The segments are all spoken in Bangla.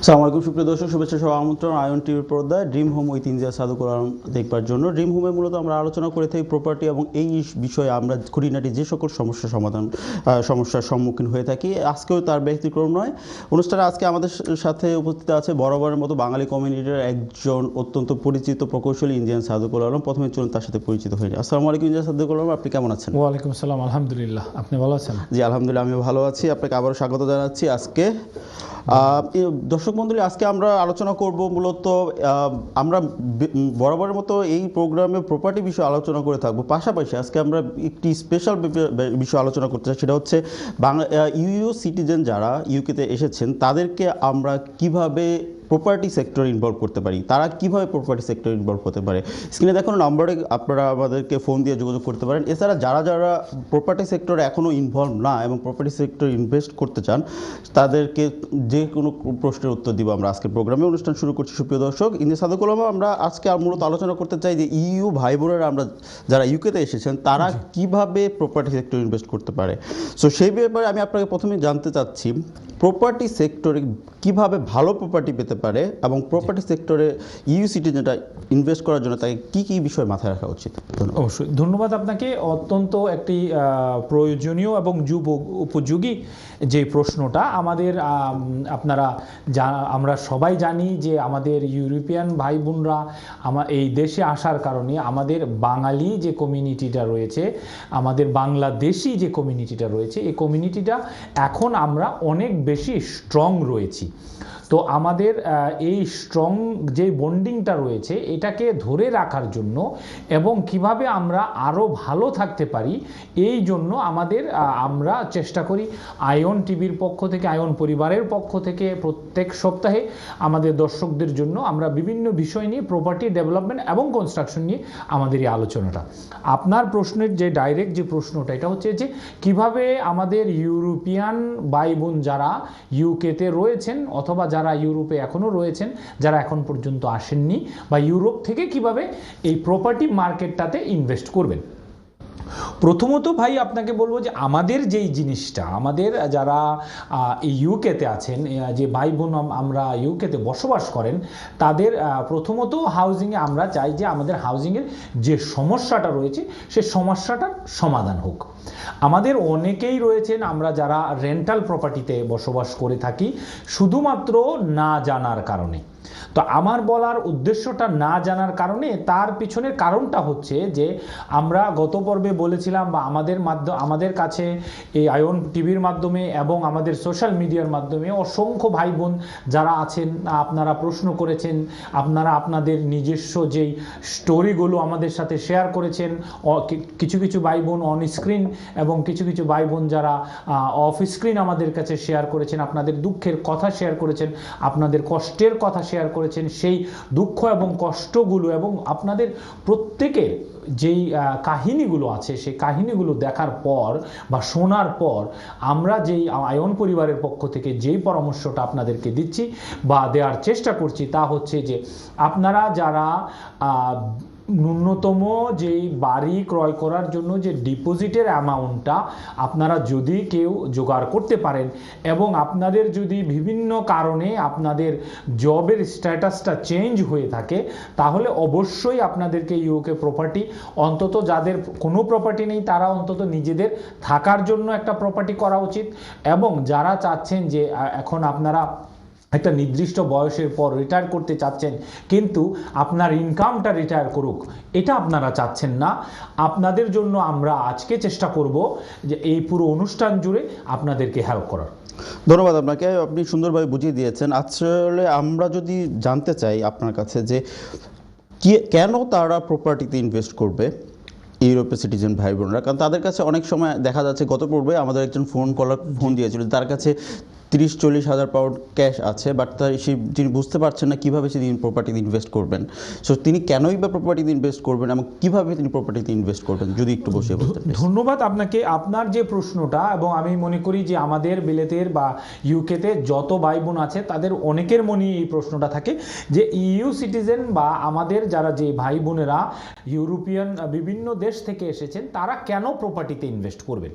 আসসালামু আলাইকুম সুপ্রিয় দর্শক, শুভেচ্ছা সহ আমন্ত্রণ আয়ন টিভির পর্দায় dream home with India Sadukul Alam দেখবার জন্য। ড্রিম হোমে মূলত আমরা আলোচনা করে থাকি প্রপার্টি এবং এই বিষয়ে আমরা খুঁটিনাটি যে সকল সমস্যার সম্মুখীন হয়ে থাকি। আজকেও তার ব্যতিক্রম নয়। অনুষ্ঠানে আজকে আমাদের সাথে উপস্থিত আছে বরাবরের মতো বাঙালি কমিউনিটির একজন অত্যন্ত পরিচিত প্রকৌশলী ইন্ডিয়ান সাদুকুল আলম। প্রথমে চলুন তার সাথে পরিচিত হয়ে যায়। আসসালামু আলাইকুম ইন্ডিয়ান সাদুকুল আলম, আপনি কেমন আছেন? ওয়ালাইকুম আসসালাম, আলহামদুলিল্লাহ। আপনি ভালো আছেন? জি আলহামদুলিল্লাহ, আমি ভালো আছি। আপনাকে আবারও স্বাগত জানাচ্ছি। আজকে দর্শক মণ্ডলী, আজকে আমরা আলোচনা করব মূলত আমরা বরাবরের মতো এই প্রোগ্রামে প্রপার্টি বিষয়ে আলোচনা করে থাকবো। পাশাপাশি আজকে আমরা একটি স্পেশাল বিষয় আলোচনা করতে চাই, সেটা হচ্ছে ইউ সিটিজেন যারা ইউকেতে এসেছেন তাদেরকে আমরা কিভাবে প্রপার্টি সেক্টরে ইনভলভ করতে পারি, তারা কীভাবে প্রপার্টি সেক্টরে ইনভলভ হতে পারে। স্ক্রিনে দেখানো নম্বরে আপনারা আমাদেরকে ফোন দিয়ে যোগাযোগ করতে পারেন। এছাড়া যারা প্রপার্টি সেক্টরে এখনও ইনভলভ না এবং প্রপার্টি সেক্টরে ইনভেস্ট করতে চান, তাদেরকে যে কোনো প্রশ্নের উত্তর দিব আমরা আজকের প্রোগ্রামে। অনুষ্ঠান শুরু করছি সুপ্রিয় দর্শক। ইন্ডিয়া সাদুকুল আলম, আমরা আজকে মূলত আলোচনা করতে চাই যে ইউ ভাই বোনেরা আমরা যারা ইউকেতে এসেছেন তারা কীভাবে প্রপার্টি সেক্টরে ইনভেস্ট করতে পারে। সো সেই ব্যাপারে আমি আপনাকে প্রথমে জানতে চাচ্ছি, প্রপার্টি সেক্টরে কীভাবে ভালো প্রপার্টি পেতে পারে এবং প্রপার্টি সেক্টরে ইউ সিটিজেনরা ইনভেস্ট করার জন্য তাকে কী কী বিষয় মাথায় রাখা উচিত? অবশ্যই ধন্যবাদ আপনাকে। অত্যন্ত একটি প্রয়োজনীয় এবং উপযোগী যে প্রশ্নটা আমাদের আমরা সবাই জানি যে আমাদের ইউরোপিয়ান ভাই বোনরা এই দেশে আসার কারণে আমাদের বাঙালি যে কমিউনিটিটা রয়েছে, আমাদের বাংলাদেশি যে কমিউনিটিটা রয়েছে, এই কমিউনিটিটা এখন আমরা অনেক বেশি স্ট্রং রয়েছি। তো আমাদের এই স্ট্রং যে বন্ডিংটা রয়েছে এটাকে ধরে রাখার জন্য এবং কিভাবে আমরা আরও ভালো থাকতে পারি, এই জন্য আমরা চেষ্টা করি আয়ন টিভির পক্ষ থেকে, আয়ন পরিবারের পক্ষ থেকে প্রত্যেক সপ্তাহে আমাদের দর্শকদের জন্য আমরা বিভিন্ন বিষয় নিয়ে, প্রপার্টি ডেভেলপমেন্ট এবং কনস্ট্রাকশন নিয়ে আমাদের এই আলোচনাটা। আপনার প্রশ্নের যে ডাইরেক্ট যে প্রশ্নটা, এটা হচ্ছে যে কিভাবে আমাদের ইউরোপিয়ান ভাই বোন যারা ইউকেতে রয়েছেন অথবা যারা ইউরোপে এখনও রয়েছেন, যারা এখন পর্যন্ত আসেননি, বা ইউরোপ থেকে কিভাবে এই প্রপার্টি মার্কেটটাতে ইনভেস্ট করবেন। প্রথমত ভাই আপনাকে বলবো যে আমাদের যেই জিনিসটা, আমাদের যারা ইউকেতে আছেন, যে ভাই বোন আমরা ইউকেতে বসবাস করেন, তাদের প্রথমত হাউজিংয়ে আমরা চাই যে আমাদের হাউজিংয়ের যে সমস্যাটা রয়েছে সে সমস্যাটার সমাধান হোক। আমাদের অনেকেই রয়েছেন আমরা যারা রেন্টাল প্রপার্টিতে বসবাস করে থাকি শুধুমাত্র না জানার কারণে। তো আমার বলার উদ্দেশ্যটা না জানার কারণে, তার পিছনের কারণটা হচ্ছে যে আমরা গত পর্বে বলেছিলাম, বা আমাদের কাছে এই আয়ন টিভির মাধ্যমে এবং আমাদের সোশ্যাল মিডিয়ার মাধ্যমে অসংখ্য ভাই বোন যারা আছেন, আপনারা প্রশ্ন করেছেন, আপনারা আপনাদের নিজস্ব যেই স্টোরিগুলো আমাদের সাথে শেয়ার করেছেন। কিছু কিছু ভাই বোন অন স্ক্রিন এবং কিছু কিছু ভাই বোন যারা অফ স্ক্রিন আমাদের কাছে শেয়ার করেছেন, আপনাদের দুঃখের কথা শেয়ার করেছেন, আপনাদের কষ্টের কথা শেয়ার করেছেন। সেই দুঃখ এবং কষ্টগুলো এবং আপনাদের প্রত্যেকের যেই কাহিনীগুলো আছে, সেই কাহিনীগুলো দেখার পর বা শোনার পর আমরা যেই আয়ন পরিবারের পক্ষ থেকে যেই পরামর্শটা আপনাদেরকে দিচ্ছি বা দেওয়ার চেষ্টা করছি, তা হচ্ছে যে আপনারা যারা ন্যূনতম যেই বাড়ি ক্রয় করার জন্য যে ডিপোজিটের অ্যামাউন্টটা আপনারা যদি কেউ জোগাড় করতে পারেন এবং আপনাদের যদি বিভিন্ন কারণে আপনাদের জবের স্ট্যাটাসটা চেঞ্জ হয়ে থাকে, তাহলে অবশ্যই আপনাদেরকে ইউকে প্রপার্টি, অন্তত যাদের কোনো প্রপার্টি নেই তারা অন্তত নিজেদের থাকার জন্য একটা প্রপার্টি করা উচিত। এবং যারা চাচ্ছেন যে এখন আপনারা একটা নির্দিষ্ট বয়সের পর রিটায়ার করতে চাচ্ছেন কিন্তু আপনার ইনকামটা রিটায়ার করুক, এটা আপনারা চাচ্ছেন না, আপনাদের জন্য আমরা আজকে চেষ্টা করব যে এই পুরো অনুষ্ঠান জুড়ে আপনাদেরকে হেল্প করার। ধন্যবাদ আপনাকে, আপনি সুন্দরভাবে বুঝিয়ে দিয়েছেন। আসলে আমরা যদি জানতে চাই আপনার কাছে যে কেন তারা প্রপার্টিতে ইনভেস্ট করবে ইউরোপীয় সিটিজেন ভাই বোনরা, কারণ তাদের কাছে অনেক সময় দেখা যাচ্ছে, গত পূর্বে আমাদের একজন ফোন দিয়েছিল, তার কাছে 30-40 হাজার পাউন্ড ক্যাশ আছে, বাট তিনি বুঝতে পারছেন না কীভাবে তিনি প্রপার্টিতে ইনভেস্ট করবেন। সো তিনি কেনই বা প্রপার্টিতে ইনভেস্ট করবেন এবং কীভাবে তিনি প্রপার্টিতে ইনভেস্ট করবেন, যদি একটু বসিয়ে বলতেন। ধন্যবাদ আপনাকে আপনার যে প্রশ্নটা। এবং আমি মনে করি যে আমাদের বিলেতের বা ইউকেতে যত ভাই বোন আছে তাদের অনেকের মনে এই প্রশ্নটা থাকে যে ইউ সিটিজেন বা আমাদের যারা যে ভাই বোনেরা ইউরোপিয়ান বিভিন্ন দেশ থেকে এসেছেন তারা কেন প্রপার্টিতে ইনভেস্ট করবেন।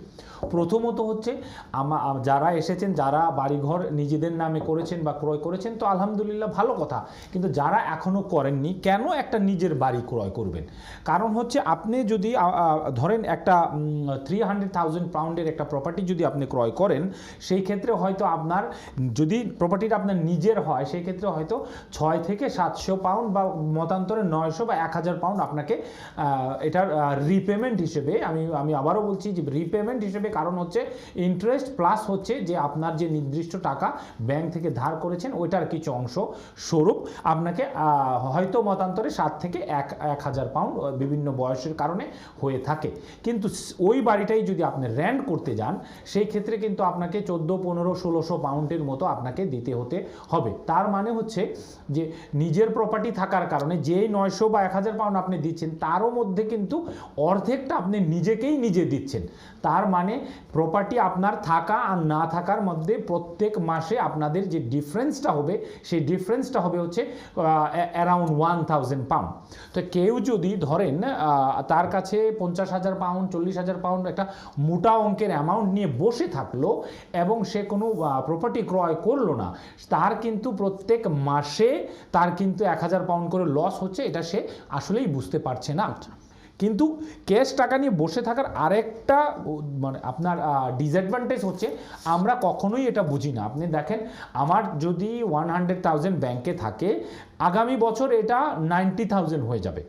প্রথমত হচ্ছে যারা এসেছেন, যারা বাড়িঘর নিজেদের নামে করেছেন বা ক্রয় করেছেন তো আলহামদুলিল্লাহ ভালো কথা, কিন্তু যারা এখনও করেননি কেন একটা নিজের বাড়ি ক্রয় করবেন? কারণ হচ্ছে আপনি যদি ধরেন একটা 300,000 পাউন্ডের একটা প্রপার্টি যদি আপনি ক্রয় করেন, সেই ক্ষেত্রে হয়তো আপনার যদি প্রপার্টিটা আপনার নিজের হয় সেই ক্ষেত্রে হয়তো 6 থেকে 700 পাউন্ড বা মতান্তরে 900 বা 1000 পাউন্ড আপনাকে এটার রিপেমেন্ট হিসেবে, আমি আবারও বলছি যে রিপেমেন্ট হিসেবে, কারণ হচ্ছে ইন্টারেস্ট প্লাস হচ্ছে যে আপনার যে নির্দিষ্ট টাকা ব্যাংক থেকে ধার করেছেন ওইটার কিছু অংশ স্বরূপ আপনাকে হয়তো মতান্তরে 7 থেকে 1000 পাউন্ড বিভিন্ন বয়সের কারণে হয়ে থাকে। কিন্তু ওই বাড়িটাই যদি আপনি রেন্ট করতে যান সেই ক্ষেত্রে কিন্তু আপনাকে 14, 15, 1600 পাউন্ডের মতো আপনাকে দিতে হতে হবে। তার মানে হচ্ছে যে নিজের প্রপার্টি থাকার কারণে যেই 900 বা 1000 পাউন্ড আপনি দিচ্ছেন তারও মধ্যে কিন্তু অর্ধেকটা আপনি নিজেকেই নিজে দিচ্ছেন। তার মানে প্রপার্টি আপনার থাকা আর না থাকার মধ্যে প্রত্যেক মাসে আপনাদের যে ডিফারেন্সটা হবে সেই ডিফারেন্সটা হবে হচ্ছে অ্যারাউন্ড 1000 পাউন্ড। তো কেউ যদি ধরেন তার কাছে 50,000 পাউন্ড, 40,000 পাউন্ড একটা মোটা অঙ্কের অ্যামাউন্ট নিয়ে বসে থাকলো এবং সে কোনো প্রপার্টি ক্রয় করলো না, তার কিন্তু প্রত্যেক মাসে তার কিন্তু 1000 পাউন্ড করে লস হচ্ছে, এটা সে আসলেই বুঝতে পারছে না। কিন্তু ক্যাশ টাকা নিয়ে বসে থাকার আরেকটা মানে আপনার ডিসঅ্যাডভান্টেজ হচ্ছে আমরা কখনোই এটা বুঝি না। আপনি দেখেন আমার যদি 100,000 ব্যাংকে থাকে, আগামী বছর এটা 90,000 হয়ে যাবে।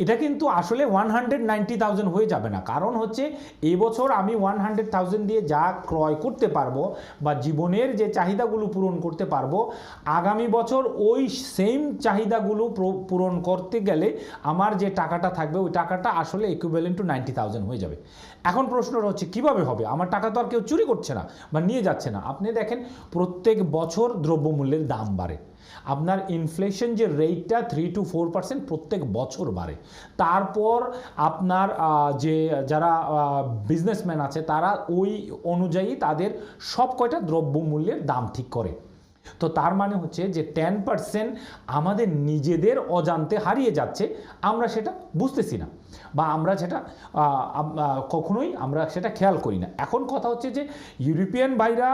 এটা কিন্তু আসলে 190,000 হয়ে যাবে না, কারণ হচ্ছে এবছর আমি 100,000 দিয়ে যা ক্রয় করতে পারবো বা জীবনের যে চাহিদাগুলো পূরণ করতে পারবো, আগামী বছর ওই সেম চাহিদাগুলো পূরণ করতে গেলে আমার যে টাকাটা থাকবে ওই টাকাটা আসলে ইকুইভ্যালেন্ট টু 90,000 হয়ে যাবে। এখন প্রশ্নটা হচ্ছে কিভাবে হবে? আমার টাকা তো আর কেউ চুরি করছে না বা নিয়ে যাচ্ছে না। আপনি দেখেন প্রত্যেক বছর দ্রব্যমূল্যের দাম বাড়ে, আপনার ইনফ্লেশন যে রেটটা 3 to 4% প্রত্যেক বছর বাড়ে। তারপর আপনার যে যারা বিজনেসম্যান আছে তারা ওই অনুযায়ী তাদের সব কয়টা দ্রব্যমূল্যের দাম ঠিক করে। তো তার মানে হচ্ছে যে 10% আমাদের নিজেদের অজান্তে হারিয়ে যাচ্ছে, আমরা সেটা বুঝতেছি না বা আমরা সেটা কখনোই আমরা সেটা খেয়াল করি না। এখন কথা হচ্ছে যে ইউরোপিয়ান ভাইরা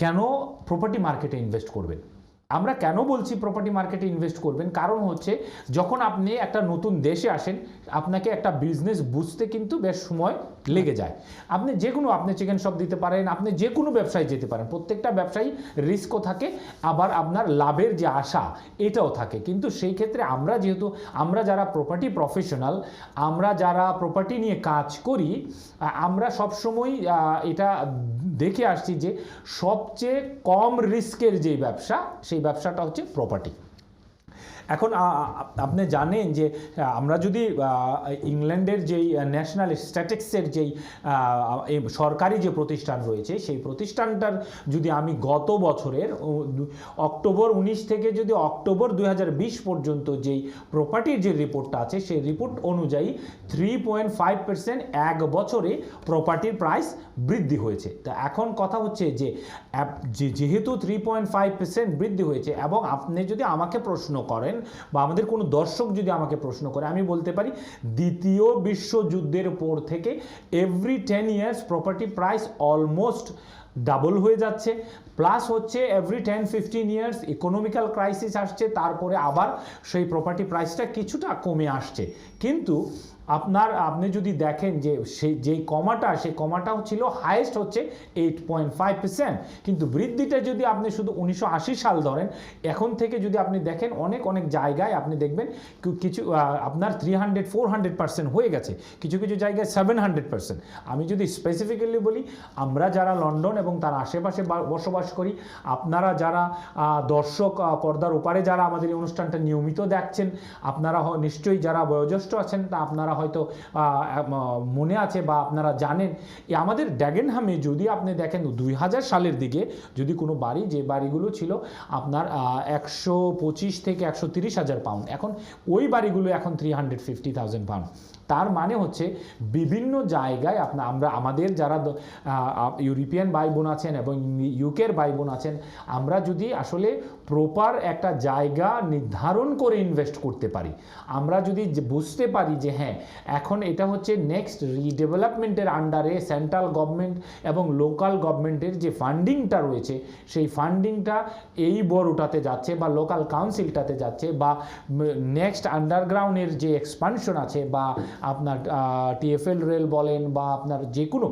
কেন প্রপার্টি মার্কেটে ইনভেস্ট করবেন? আমরা কেন বলছি প্রপার্টি মার্কেটে ইনভেস্ট করবেন? কারণ হচ্ছে যখন আপনি একটা নতুন দেশে আসেন আপনাকে একটা বিজনেস বুঝতে কিন্তু বেশ সময় লেগে যায়। আপনি যে কোনো আপনি চিকেন শপ দিতে পারেন, আপনি যে কোনো ব্যবসায় যেতে পারেন, প্রত্যেকটা ব্যবসায়ী রিস্কও থাকে, আবার আপনার লাভের যে আশা এটাও থাকে। কিন্তু সেই ক্ষেত্রে আমরা যেহেতু আমরা যারা প্রপার্টি প্রফেশনাল, আমরা যারা প্রপার্টি নিয়ে কাজ করি, আমরা সবসময় এটা দেখে আসছি যে সবচেয়ে কম রিস্কের যে ব্যবসা সেই ব্যবসাটা হচ্ছে প্রপার্টি। এখন আপনি জানেন যে আমরা যদি ইংল্যান্ডের যেই ন্যাশনাল স্ট্যাটিস্টিক্সের যেই সরকারি যে প্রতিষ্ঠান রয়েছে সেই প্রতিষ্ঠানটার যদি আমি গত বছরের অক্টোবর 19 থেকে যদি অক্টোবর 2020 পর্যন্ত যেই প্রপার্টির যে রিপোর্টটা আছে সেই রিপোর্ট অনুযায়ী 3.5% এক বছরে প্রপার্টির প্রাইস বৃদ্ধি হয়েছে। তা এখন কথা হচ্ছে যে যেহেতু 3.5% বৃদ্ধি হয়েছে এবং আপনি যদি আমাকে প্রশ্ন করেন বা আমাদের কোনো দর্শক যদি আমাকে প্রশ্ন করে, আমি বলতে পারি দ্বিতীয় বিশ্বযুদ্ধের পর থেকে every 10 years property price almost double হয়ে যাচ্ছে। প্লাস হচ্ছে এভরি 10-15 ইয়ার্স ইকোনমিক্যাল ক্রাইসিস আসছে, তারপরে আবার সেই প্রপার্টি প্রাইসটা কিছুটা কমে আসছে। কিন্তু আপনি যদি দেখেন যে যেই সেই কমাটা ছিল হাইয়েস্ট হচ্ছে 8.5%, কিন্তু বৃদ্ধিটা যদি আপনি শুধু 1980 সাল ধরেন, এখন থেকে যদি আপনি দেখেন অনেক জায়গায় আপনি দেখবেন কিছু আপনার 300-400% হয়ে গেছে, কিছু জায়গায় 700%। আমি যদি স্পেসিফিক্যালি বলি, আমরা যারা লন্ডন এবং তার আশেপাশে বসবাস করি, আপনারা যারা দর্শক পর্দার ওপারে যারা আমাদের এই অনুষ্ঠানটা নিয়মিত দেখছেন, আপনারা নিশ্চয়ই যারা বয়োজ্যেষ্ঠ আছেন তা আপনারা হয়তো মনে আছে বা আপনারা জানেন আমাদের ড্যাগেনহামে যদি আপনি দেখেন 2000 সালের দিকে যদি কোনো বাড়ি, যে বাড়িগুলো ছিল আপনার 125 থেকে 130,000 পাউন্ড, এখন ওই বাড়িগুলো এখন 350,000 পাউন্ড। তার মানে হচ্ছে বিভিন্ন জায়গায় আমরা আমাদের যারা ইউরোপিয়ান ভাই বোন আছেন এবং ইউকের ভাই বোন আছেন, আমরা যদি আসলে প্রপার একটা জায়গা নির্ধারণ করে ইনভেস্ট করতে পারি, আমরা যদি বুঝতে পারি যে হ্যাঁ এখন এটা হচ্ছে নেক্সট রিডেভেলপমেন্টের আন্ডারে সেন্ট্রাল গভর্নমেন্ট এবং লোকাল গভর্নমেন্টের যে ফান্ডিংটা রয়েছে সেই ফান্ডিংটা এই বড়োটাতে যাচ্ছে বা লোকাল কাউন্সিলটাতে যাচ্ছে, বা নেক্সট আন্ডারগ্রাউন্ডের যে এক্সপানশন আছে বা আপনার টিএফএল রেল বলেন বা আপনার যে কোনো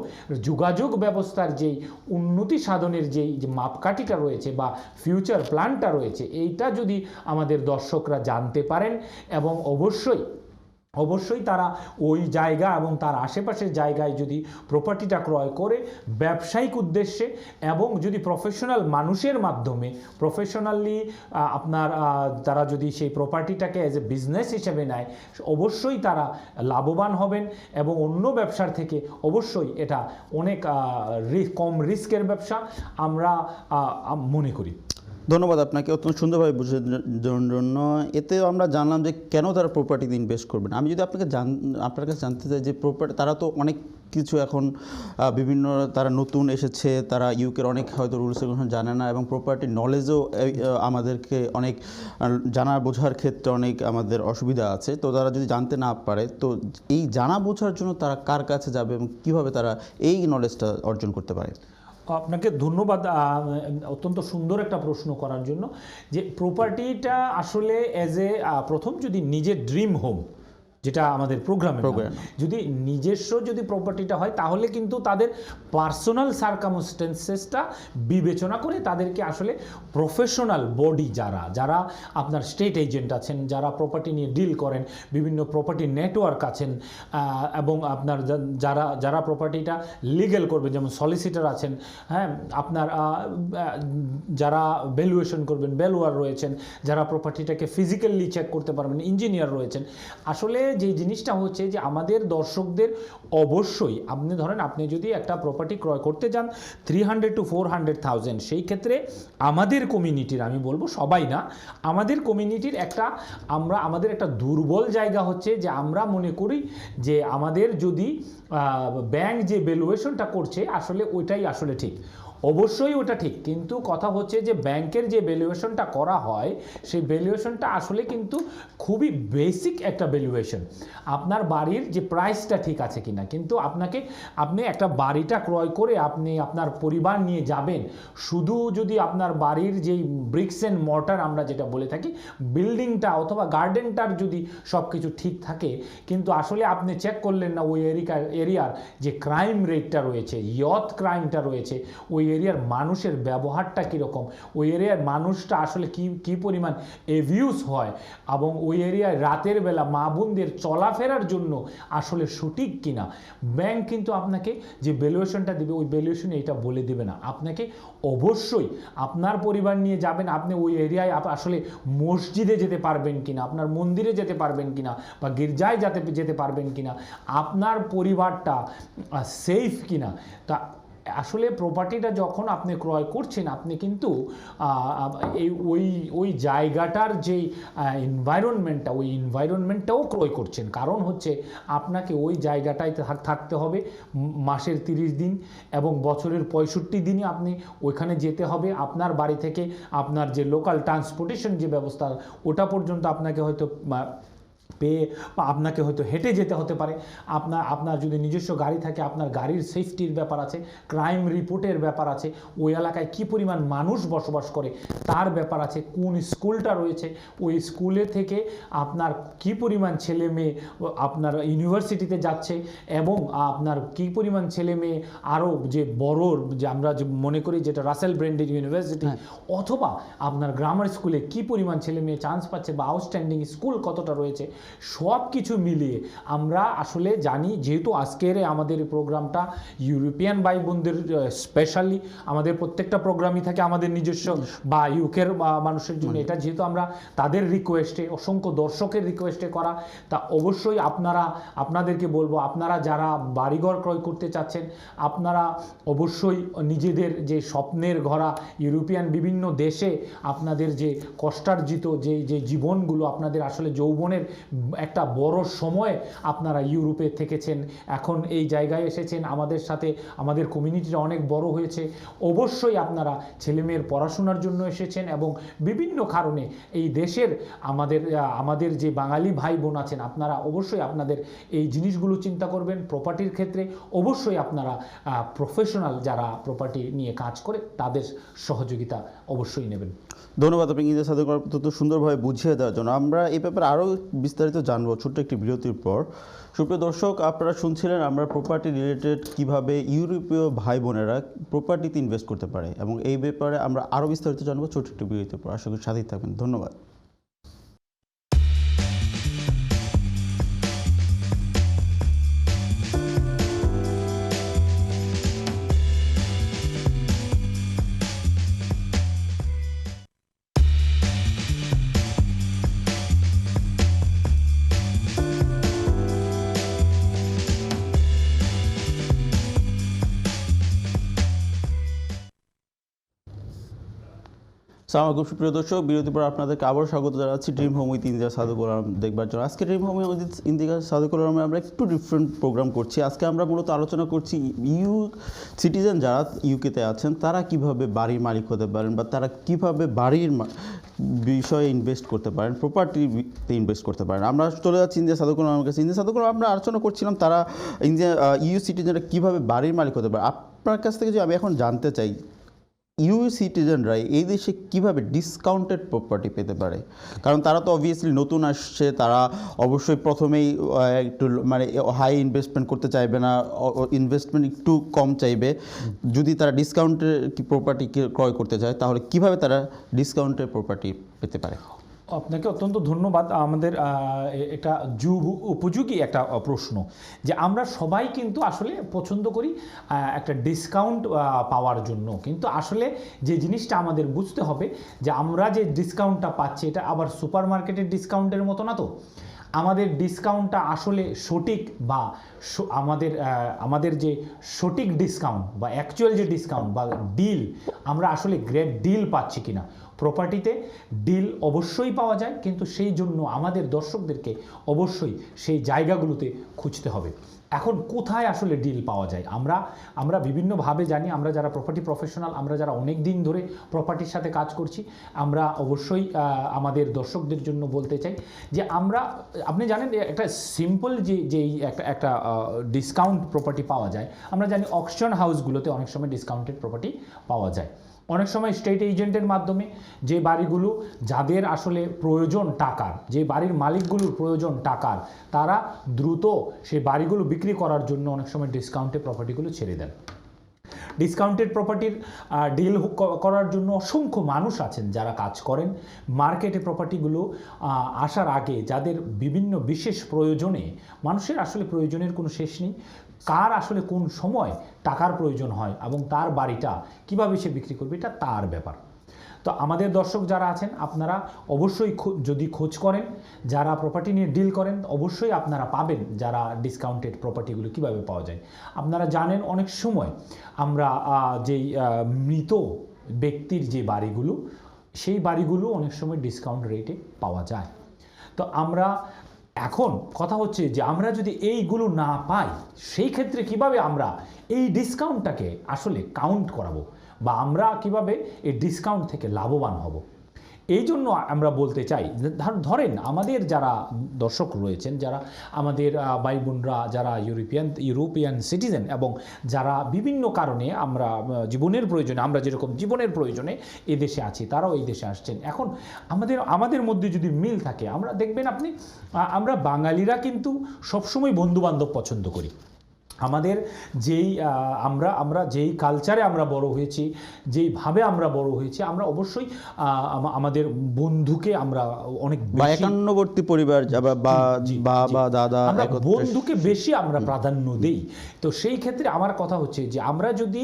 যোগাযোগ ব্যবস্থার যেই উন্নতি সাধনের যেই যে মাপকাঠিটা রয়েছে বা ফিউচার প্ল্যানটা রয়েছে, এইটা যদি আমাদের দর্শকরা জানতে পারেন এবং অবশ্যই তারা ওই জায়গা এবং তার আশেপাশের জায়গায় যদি প্রপার্টিটা ক্রয় করে ব্যবসায়িক উদ্দেশ্যে এবং যদি প্রফেশনাল মানুষের মাধ্যমে প্রফেশনালি আপনার তারা যদি সেই প্রপার্টিটাকে অ্যাজ এ বিজনেস হিসেবে নেয়, অবশ্যই তারা লাভবান হবেন এবং অন্য ব্যবসার থেকে অবশ্যই এটা অনেক কম রিস্কের ব্যবসা আমরা মনে করি। ধন্যবাদ আপনাকে অত্যন্ত সুন্দরভাবে বুঝে দেওয়ার জন্য। এতে আমরা জানলাম যে কেন তারা প্রপার্টিতে ইনভেস্ট করবেন। আমি যদি আপনার কাছে জানতে চাই যে প্রপার্টি তারা তো অনেক কিছু এখন বিভিন্ন তারা নতুন এসেছে, তারা ইউকের অনেক হয়তো রুলস রেগুলেশন জানে না এবং প্রপার্টি নলেজও আমাদেরকে অনেক জানা বোঝার ক্ষেত্রে অনেক আমাদের অসুবিধা আছে। তো তারা যদি জানতে না পারে, তো এই জানা বোঝার জন্য তারা কার কাছে যাবে এবং কীভাবে তারা এই নলেজটা অর্জন করতে পারে? আপনাকে ধন্যবাদ অত্যন্ত সুন্দর একটা প্রশ্ন করার জন্য। যে প্রপার্টিটা আসলে অ্যাজ এ প্রথম যদি নিজের ড্রিম হোম, যেটা আমাদের প্রোগ্রামে যদি নিজস্ব যদি প্রপার্টিটা হয় তাহলে কিন্তু তাদের পার্সোনাল সার্কামস্টেন্সেসটা বিবেচনা করে তাদেরকে আসলে প্রফেশনাল বডি যারা আপনার স্টেট এজেন্ট আছেন, যারা প্রপার্টি নিয়ে ডিল করেন, বিভিন্ন প্রপার্টি নেটওয়ার্ক আছেন এবং আপনার যারা প্রপার্টিটা লিগ্যাল করবেন, যেমন সলিসিটার আছেন, হ্যাঁ আপনার যারা ভ্যালুয়েশন করবেন ভ্যালুয়ার রয়েছেন, যারা প্রপার্টিটাকে ফিজিক্যালি চেক করতে পারবেন ইঞ্জিনিয়ার রয়েছেন। আসলে যে জিনিসটা হচ্ছে যে আমাদের দর্শকদের অবশ্যই আপনি যদি একটা প্রপার্টি ক্রয় করতে যান 300 to 400,000, সেই ক্ষেত্রে আমাদের কমিউনিটির, আমি বলবো সবাই না, আমাদের কমিউনিটির আমাদের একটা দুর্বল জায়গা হচ্ছে যে আমরা মনে করি যে আমাদের যদি ব্যাংক যে ভ্যালুয়েশনটা করছে আসলে ওইটাই আসলে ঠিক। অবশ্যই ওটা ঠিক, কিন্তু কথা হচ্ছে যে ব্যাংকের যে ভ্যালুয়েশনটা করা হয় সেই ভ্যালুয়েশনটা আসলে কিন্তু খুবই বেসিক একটা ভ্যালুয়েশন। আপনার বাড়ির যে প্রাইসটা ঠিক আছে কিনা, কিন্তু আপনি একটা বাড়িটা ক্রয় করে আপনি আপনার পরিবার নিয়ে যাবেন, শুধু যদি আপনার বাড়ির যেই ব্রিক্স অ্যান্ড মর্টার আমরা যেটা বলে থাকি বিল্ডিংটা অথবা গার্ডেনটার যদি সব কিছু ঠিক থাকে, কিন্তু আসলে আপনি চেক করলেন না ওই এরিয়ার যে ক্রাইম রেটটা রয়েছে, ইয়থ ক্রাইমটা রয়েছে, ওই এরিয়ার মানুষের ব্যবহারটা কীরকম, ওই এরিয়ার মানুষটা আসলে কী পরিমাণ এভিউজ হয় এবং ওই এরিয়ায় রাতের বেলা মা বোনদের চলাফেরার জন্য আসলে সঠিক কিনা। ব্যাংক কিন্তু আপনাকে যে ভ্যালুয়েশনটা দেবে ওই ভ্যালুয়েশনে এটা বলে দেবে না। আপনাকে অবশ্যই আপনার পরিবার নিয়ে যাবেন, আপনি ওই এরিয়ায় আসলে মসজিদে যেতে পারবেন কিনা, আপনার মন্দিরে যেতে পারবেন কিনা বা গির্জায় যেতে পারবেন কিনা, আপনার পরিবারটা সেফ কিনা। তা আসলে প্রপার্টিটা যখন আপনি ক্রয় করছেন আপনি কিন্তু ওই জায়গাটার যেই এনভায়রনমেন্টটা ওই এনভায়রনমেন্টটাও ক্রয় করছেন। কারণ হচ্ছে আপনাকে ওই জায়গাটায় থাকতে হবে মাসের 30 দিন এবং বছরের 65 দিনই আপনি ওইখানে যেতে হবে। আপনার বাড়ি থেকে আপনার যে লোকাল ট্রান্সপোর্টেশন যে ব্যবস্থা ওটা পর্যন্ত আপনাকে হয়তো পেয়ে বা আপনাকে হয়তো হেঁটে যেতে হতে পারে। আপনার যদি নিজস্ব গাড়ি থাকে আপনার গাড়ির সেফটির ব্যাপার আছে, ক্রাইম রিপোর্টের ব্যাপার আছে, ওই এলাকায় কী পরিমাণ মানুষ বসবাস করে তার ব্যাপার আছে, কোন স্কুলটা রয়েছে ওই স্কুলে থেকে আপনার কী পরিমাণ ছেলে মেয়ে আপনার ইউনিভার্সিটিতে যাচ্ছে এবং আপনার কী পরিমাণ ছেলে মেয়ে আরও যে বড় যে আমরা যে মনে করি যেটা রাসেল ব্র্যান্ডেড ইউনিভার্সিটি অথবা আপনার গ্রামার স্কুলে কী পরিমাণ ছেলে মেয়ে চান্স পাচ্ছে বা আউটস্ট্যান্ডিং স্কুল কতটা রয়েছে, সব কিছু মিলিয়ে আমরা আসলে জানি। যেহেতু আজকের আমাদের প্রোগ্রামটা ইউরোপিয়ান ভাই বোনদের স্পেশালি, আমাদের প্রত্যেকটা প্রোগ্রামই থাকে আমাদের নিজস্ব বা ইউকের মানুষের জন্য, এটা যেহেতু আমরা তাদের রিকোয়েস্টে অসংখ্য দর্শকের রিকোয়েস্টে করা, তা অবশ্যই আপনাদেরকে বলবো আপনারা যারা বাড়িঘর ক্রয় করতে চাচ্ছেন আপনারা অবশ্যই নিজেদের যে স্বপ্নের ঘোরা ইউরোপিয়ান বিভিন্ন দেশে আপনাদের যে কষ্টার্জিত যে জীবনগুলো আপনাদের আসলে যৌবনের একটা বড় সময় আপনারা ইউরোপে থেকেছেন, এখন এই জায়গায় এসেছেন, আমাদের সাথে আমাদের কমিউনিটিটা অনেক বড় হয়েছে। অবশ্যই আপনারা ছেলেমেয়ের পড়াশোনার জন্য এসেছেন এবং বিভিন্ন কারণে এই দেশের আমাদের যে বাঙালি ভাই বোন আছেন, আপনারা অবশ্যই আপনাদের এই জিনিসগুলো চিন্তা করবেন। প্রপার্টির ক্ষেত্রে অবশ্যই আপনারা প্রফেশনাল যারা প্রপার্টি নিয়ে কাজ করে তাদের সহযোগিতা অবশ্যই নেবেন। ধন্যবাদ আপনাকে ইন্দ্রিয়া সাধু তত সুন্দরভাবে বুঝিয়ে দেওয়ার জন্য। আমরা এই ব্যাপারে আরও বিস্তারিত জানবো ছোট্ট একটি বিরতির পর। সুপ্রিয় দর্শক, আপনারা শুনছিলেন আমরা প্রপার্টি রিলেটেড কিভাবে ইউরোপীয় ভাই বোনেরা প্রপার্টিতে ইনভেস্ট করতে পারে, এবং এই ব্যাপারে আমরা আরও বিস্তারিত জানবো ছোট্ট একটি বিরতির পর। আশা করি সাথেই থাকবেন। ধন্যবাদ। সালাম আলাইকুম সুপ্রিয় দর্শক, বিরতির পর আপনাদেরকে আবারও স্বাগত জানাচ্ছি dream home with Indira Sadukul Alam দেখবার জন্য। আজকে dream home with Indira Sadukul আলমে আমরা একটু ডিফারেন্ট প্রোগ্রাম করছি। আজকে আমরা মূলত আলোচনা করছি সিটিজেন যারা ইউকেতে আছেন তারা কিভাবে বাড়ির মালিক হতে পারেন, বা তারা কিভাবে বাড়ির বিষয়ে ইনভেস্ট করতে পারেন, প্রপার্টিতে ইনভেস্ট করতে পারেন। আমরা চলে যাচ্ছি ইন্দিরা সাদুকুল আলমের কাছে। ইন্দিরা সাদুকুল আমরা আলোচনা করছিলাম তারা ইউ সিটিজেনরা কীভাবে বাড়ির মালিক হতে পারে। আপনার কাছ থেকে যদি আমি এখন জানতে চাই, ইউ সিটিজেনরা এই দেশে কীভাবে ডিসকাউন্টেড প্রপার্টি পেতে পারে? কারণ তারা তো অবভিয়াসলি নতুন আসছে, তারা অবশ্যই প্রথমেই একটু মানে হাই ইনভেস্টমেন্ট করতে চাইবে না, ইনভেস্টমেন্ট একটু কম চাইবে। যদি তারা ডিসকাউন্টের প্রপার্টি ক্রয় করতে চায় তাহলে কিভাবে তারা ডিসকাউন্টেড প্রপার্টি পেতে পারে? আপনাকে অত্যন্ত ধন্যবাদ। আমাদের এটা উপযোগী একটা প্রশ্ন, যে আমরা সবাই কিন্তু আসলে পছন্দ করি একটা ডিসকাউন্ট পাওয়ার জন্য, কিন্তু আসলে যে জিনিসটা আমাদের বুঝতে হবে যে আমরা যে ডিসকাউন্টটা পাচ্ছি এটা আবার সুপার মার্কেটের ডিসকাউন্টের মতো না। তো আমাদের ডিসকাউন্টটা আসলে সঠিক, বা আমাদের যে সঠিক ডিসকাউন্ট বা অ্যাকচুয়াল যে ডিসকাউন্ট বা ডিল, আমরা আসলে গ্রেট ডিল পাচ্ছি কিনা। প্রপার্টিতে ডিল অবশ্যই পাওয়া যায়, কিন্তু সেই জন্য আমাদের দর্শকদেরকে অবশ্যই সেই জায়গাগুলোতে খুঁজতে হবে। এখন কোথায় আসলে ডিল পাওয়া যায় আমরা বিভিন্নভাবে জানি। আমরা যারা প্রপার্টি প্রফেশনাল, আমরা যারা অনেক দিন ধরে প্রপার্টির সাথে কাজ করছি, আমরা অবশ্যই আমাদের দর্শকদের জন্য বলতে চাই যে আপনি জানেন একটা সিম্পল যে একটা ডিসকাউন্ট প্রপার্টি পাওয়া যায়। আমরা জানি অকশন হাউসগুলোতে অনেক সময় ডিসকাউন্টেড প্রপার্টি পাওয়া যায়। অনেক সময় স্টেট এজেন্টের মাধ্যমে যে বাড়িগুলো যাদের আসলে প্রয়োজন টাকার, যে বাড়ির মালিকগুলোর প্রয়োজন টাকার, তারা দ্রুত সেই বাড়িগুলো বিক্রি করার জন্য অনেক সময় ডিসকাউন্টেড প্রপার্টিগুলো ছেড়ে দেন। ডিসকাউন্টেড প্রপার্টির ডিল করার জন্য অসংখ্য মানুষ আছেন যারা কাজ করেন মার্কেটে। প্রপার্টিগুলো আসার আগে যাদের বিভিন্ন বিশেষ প্রয়োজনে, মানুষের আসলে প্রয়োজনের কোনো শেষ নেই, কার আসলে কোন সময় টাকার প্রয়োজন হয় এবং তার বাড়িটা কিভাবে সে বিক্রি করবে এটা তার ব্যাপার। তো আমাদের দর্শক যারা আছেন, আপনারা অবশ্যই যদি খোঁজ করেন, যারা প্রপার্টি নিয়ে ডিল করেন, অবশ্যই আপনারা পাবেন যারা ডিসকাউন্টেড প্রপার্টিগুলো কিভাবে পাওয়া যায়। আপনারা জানেন অনেক সময় আমরা যেই মৃত ব্যক্তির যে বাড়িগুলো, সেই বাড়িগুলো অনেক সময় ডিসকাউন্ট রেটে পাওয়া যায়। তো এখন কথা হচ্ছে যে আমরা যদি এইগুলো না পাই, সেই ক্ষেত্রে কিভাবে আমরা এই ডিসকাউন্টটাকে আসলে কাউন্ট করাবো, বা আমরা কিভাবে এই ডিসকাউন্ট থেকে লাভবান হব। এই জন্য আমরা বলতে চাই, ধরেন আমাদের যারা দর্শক রয়েছেন, যারা আমাদের ভাই বোনরা যারা ইউরোপিয়ান সিটিজেন, এবং যারা বিভিন্ন কারণে আমরা জীবনের প্রয়োজনে, আমরা যেরকম জীবনের প্রয়োজনে এদেশে আছি, তারাও এই দেশে আসছেন। এখন আমাদের মধ্যে যদি মিল থাকে, আমরা দেখবেন আমরা বাঙালিরা কিন্তু সবসময় বন্ধুবান্ধব পছন্দ করি। আমাদের আমরা যেই কালচারে আমরা বড় হয়েছি, যেইভাবে আমরা বড় হয়েছি, আমরা অবশ্যই আমাদের বন্ধুকে আমরা অনেক একান্নবর্তী পরিবার বা দাদা, আমরা বন্ধুকে বেশি আমরা প্রাধান্য দেই। তো সেই ক্ষেত্রে আমার কথা হচ্ছে যে আমরা যদি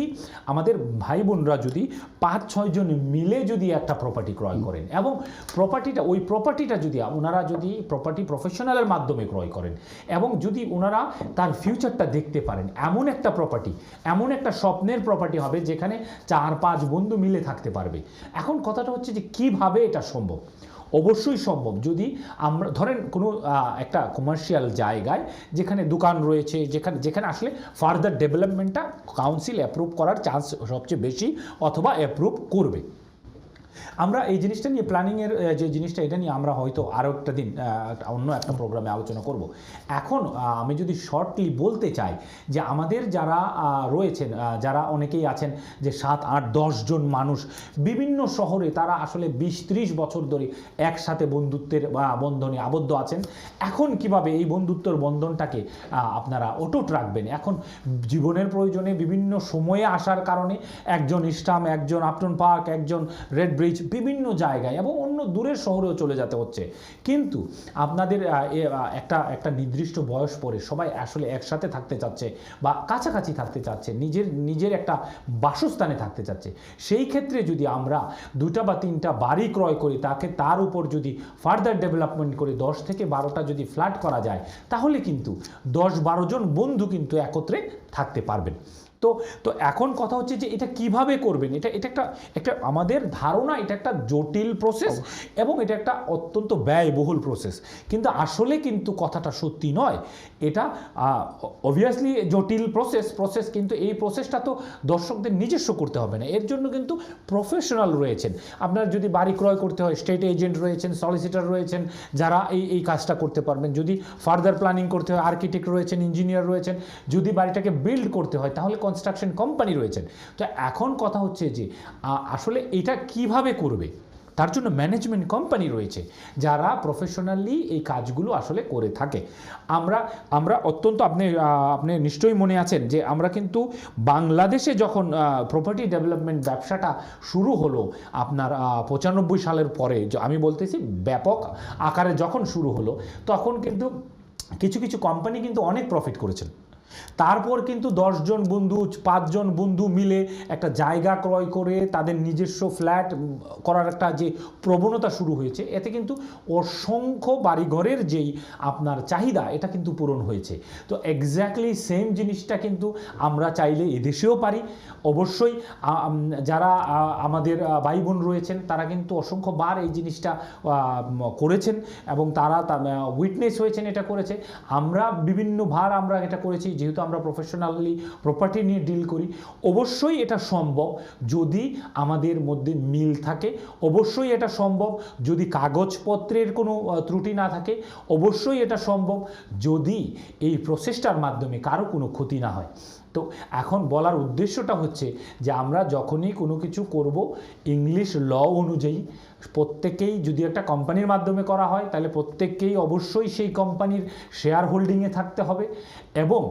আমাদের ভাই বোনরা যদি 5-6 জন মিলে যদি একটা প্রপার্টি ক্রয় করেন, এবং ওই প্রপার্টিটা যদি ওনারা যদি প্রপার্টি প্রফেশনালের মাধ্যমে ক্রয় করেন, এবং যদি ওনারা তার ফিউচারটা দেখতে পারেন, এমন একটা প্রপার্টি, এমন একটা স্বপ্নের প্রপার্টি হবে যেখানে 4-5 বন্ধু মিলে থাকতে পারবে। এখন কথাটা হচ্ছে যে কিভাবে এটা সম্ভব। অবশ্যই সম্ভব। যদি আমরা ধরেন কোনো একটা কমার্শিয়াল জায়গায় যেখানে দোকান রয়েছে, যেখানে যেখানে আসলে ফার্দার ডেভেলপমেন্টটা কাউন্সিল অ্যাপ্রুভ করার চান্স সবচেয়ে বেশি অথবা অ্যাপ্রুভ করবে। আমরা এই জিনিসটা নিয়ে প্ল্যানিংয়ের যে জিনিসটা, এটা নিয়ে আমরা হয়তো আরও একটা দিন অন্য একটা প্রোগ্রামে আলোচনা করব। এখন আমি যদি শর্টলি বলতে চাই যে আমাদের যারা রয়েছেন, যারা অনেকেই আছেন যে 7, 8, 10 জন মানুষ বিভিন্ন শহরে, তারা আসলে 20-30 বছর ধরে একসাথে বন্ধুত্বের বন্ধনে আবদ্ধ আছেন। এখন কিভাবে এই বন্ধুত্বের বন্ধনটাকে আপনারা অটুট রাখবেন? এখন জীবনের প্রয়োজনে বিভিন্ন সময়ে আসার কারণে একজন ইস্টাম, একজন আপটন পার্ক, একজন রেড ব্রিজ, বিভিন্ন জায়গায় এবং অন্য দূরের শহরেও চলে যেতে হচ্ছে। কিন্তু আপনাদের একটা নির্দিষ্ট বয়স পরে সবাই আসলে একসাথে থাকতে চাচ্ছে বা কাছাকাছি থাকতে চাচ্ছে, নিজের একটা বাসস্থানে থাকতে চাচ্ছে। সেই ক্ষেত্রে যদি আমরা 2টা বা 3টা বাড়ি ক্রয় করি, তার উপর যদি ফার্দার ডেভেলপমেন্ট করে 10 থেকে 12টা যদি ফ্ল্যাট করা যায়, তাহলে কিন্তু 10-12 জন বন্ধু কিন্তু একত্রে থাকতে পারবেন। তো এখন কথা হচ্ছে যে এটা কিভাবে করবেন। এটা একটা আমাদের ধারণা এটা একটা জটিল প্রসেস এবং এটা একটা অত্যন্ত ব্যয়বহুল প্রসেস, কিন্তু আসলে কিন্তু কথাটা সত্যি নয়। এটা অবভিয়াসলি জটিল প্রসেস, কিন্তু এই প্রসেসটা তো দর্শকদের নিজস্ব করতে হবে না। এর জন্য কিন্তু প্রফেশনাল রয়েছেন। আপনার যদি বাড়ি ক্রয় করতে হয়, স্টেট এজেন্ট রয়েছেন, সলিসিটর রয়েছেন, যারা এই কাজটা করতে পারবেন। যদি ফার্দার প্ল্যানিং করতে হয়, আর্কিটেক্ট রয়েছেন, ইঞ্জিনিয়ার রয়েছেন। যদি বাড়িটাকে বিল্ড করতে হয়, তাহলে কনস্ট্রাকশন কোম্পানি রয়েছেন। তো এখন কথা হচ্ছে যে আসলে এটা কিভাবে করবে, তার জন্য ম্যানেজমেন্ট কোম্পানি রয়েছে যারা প্রফেশনালি এই কাজগুলো আসলে করে থাকে। আমরা অত্যন্ত আপনি নিশ্চয়ই মনে আছেন যে আমরা কিন্তু বাংলাদেশে যখন প্রপার্টি ডেভেলপমেন্ট ব্যবসাটা শুরু হলো আপনার 95 সালের পরে, আমি বলতেছি ব্যাপক আকারে যখন শুরু হলো, তখন কিন্তু কিছু কোম্পানি কিন্তু অনেক প্রফিট করেছেন। তারপর কিন্তু 10 জন বন্ধু, 5 জন বন্ধু মিলে একটা জায়গা ক্রয় করে তাদের নিজস্ব ফ্ল্যাট করার একটা যে প্রবণতা শুরু হয়েছে, এতে কিন্তু অসংখ্য বাড়িঘরের যেই আপনার চাহিদা, এটা কিন্তু পূরণ হয়েছে। তো এক্স্যাক্টলি সেম জিনিসটা কিন্তু আমরা চাইলে এদেশেও পারি। অবশ্যই যারা আমাদের ভাই বোন রয়েছেন, তারা কিন্তু অসংখ্যবার এই জিনিসটা করেছেন এবং তারা উইটনেস হয়েছেন, এটা করেছে। আমরা বিভিন্নবার আমরা এটা করেছি, যেহেতু আমরা প্রফেশনালি প্রপার্টি নিয়ে ডিল করি। অবশ্যই এটা সম্ভব যদি আমাদের মধ্যে মিল থাকে, অবশ্যই এটা সম্ভব যদি কাগজপত্রের কোনো ত্রুটি না থাকে, অবশ্যই এটা সম্ভব যদি এই প্রসেসটার মাধ্যমে কারো কোনো ক্ষতি না হয়। তো এখন বলার উদ্দেশ্যটা হচ্ছে যে আমরা যখনই কোনো কিছু করব, ইংলিশ ল অনুযায়ী প্রত্যেকেই, যদি একটা কোম্পানির মাধ্যমে করা হয় তাহলে প্রত্যেককেই অবশ্যই সেই কোম্পানির শেয়ার হোল্ডিংয়ে থাকতে হবে, এবং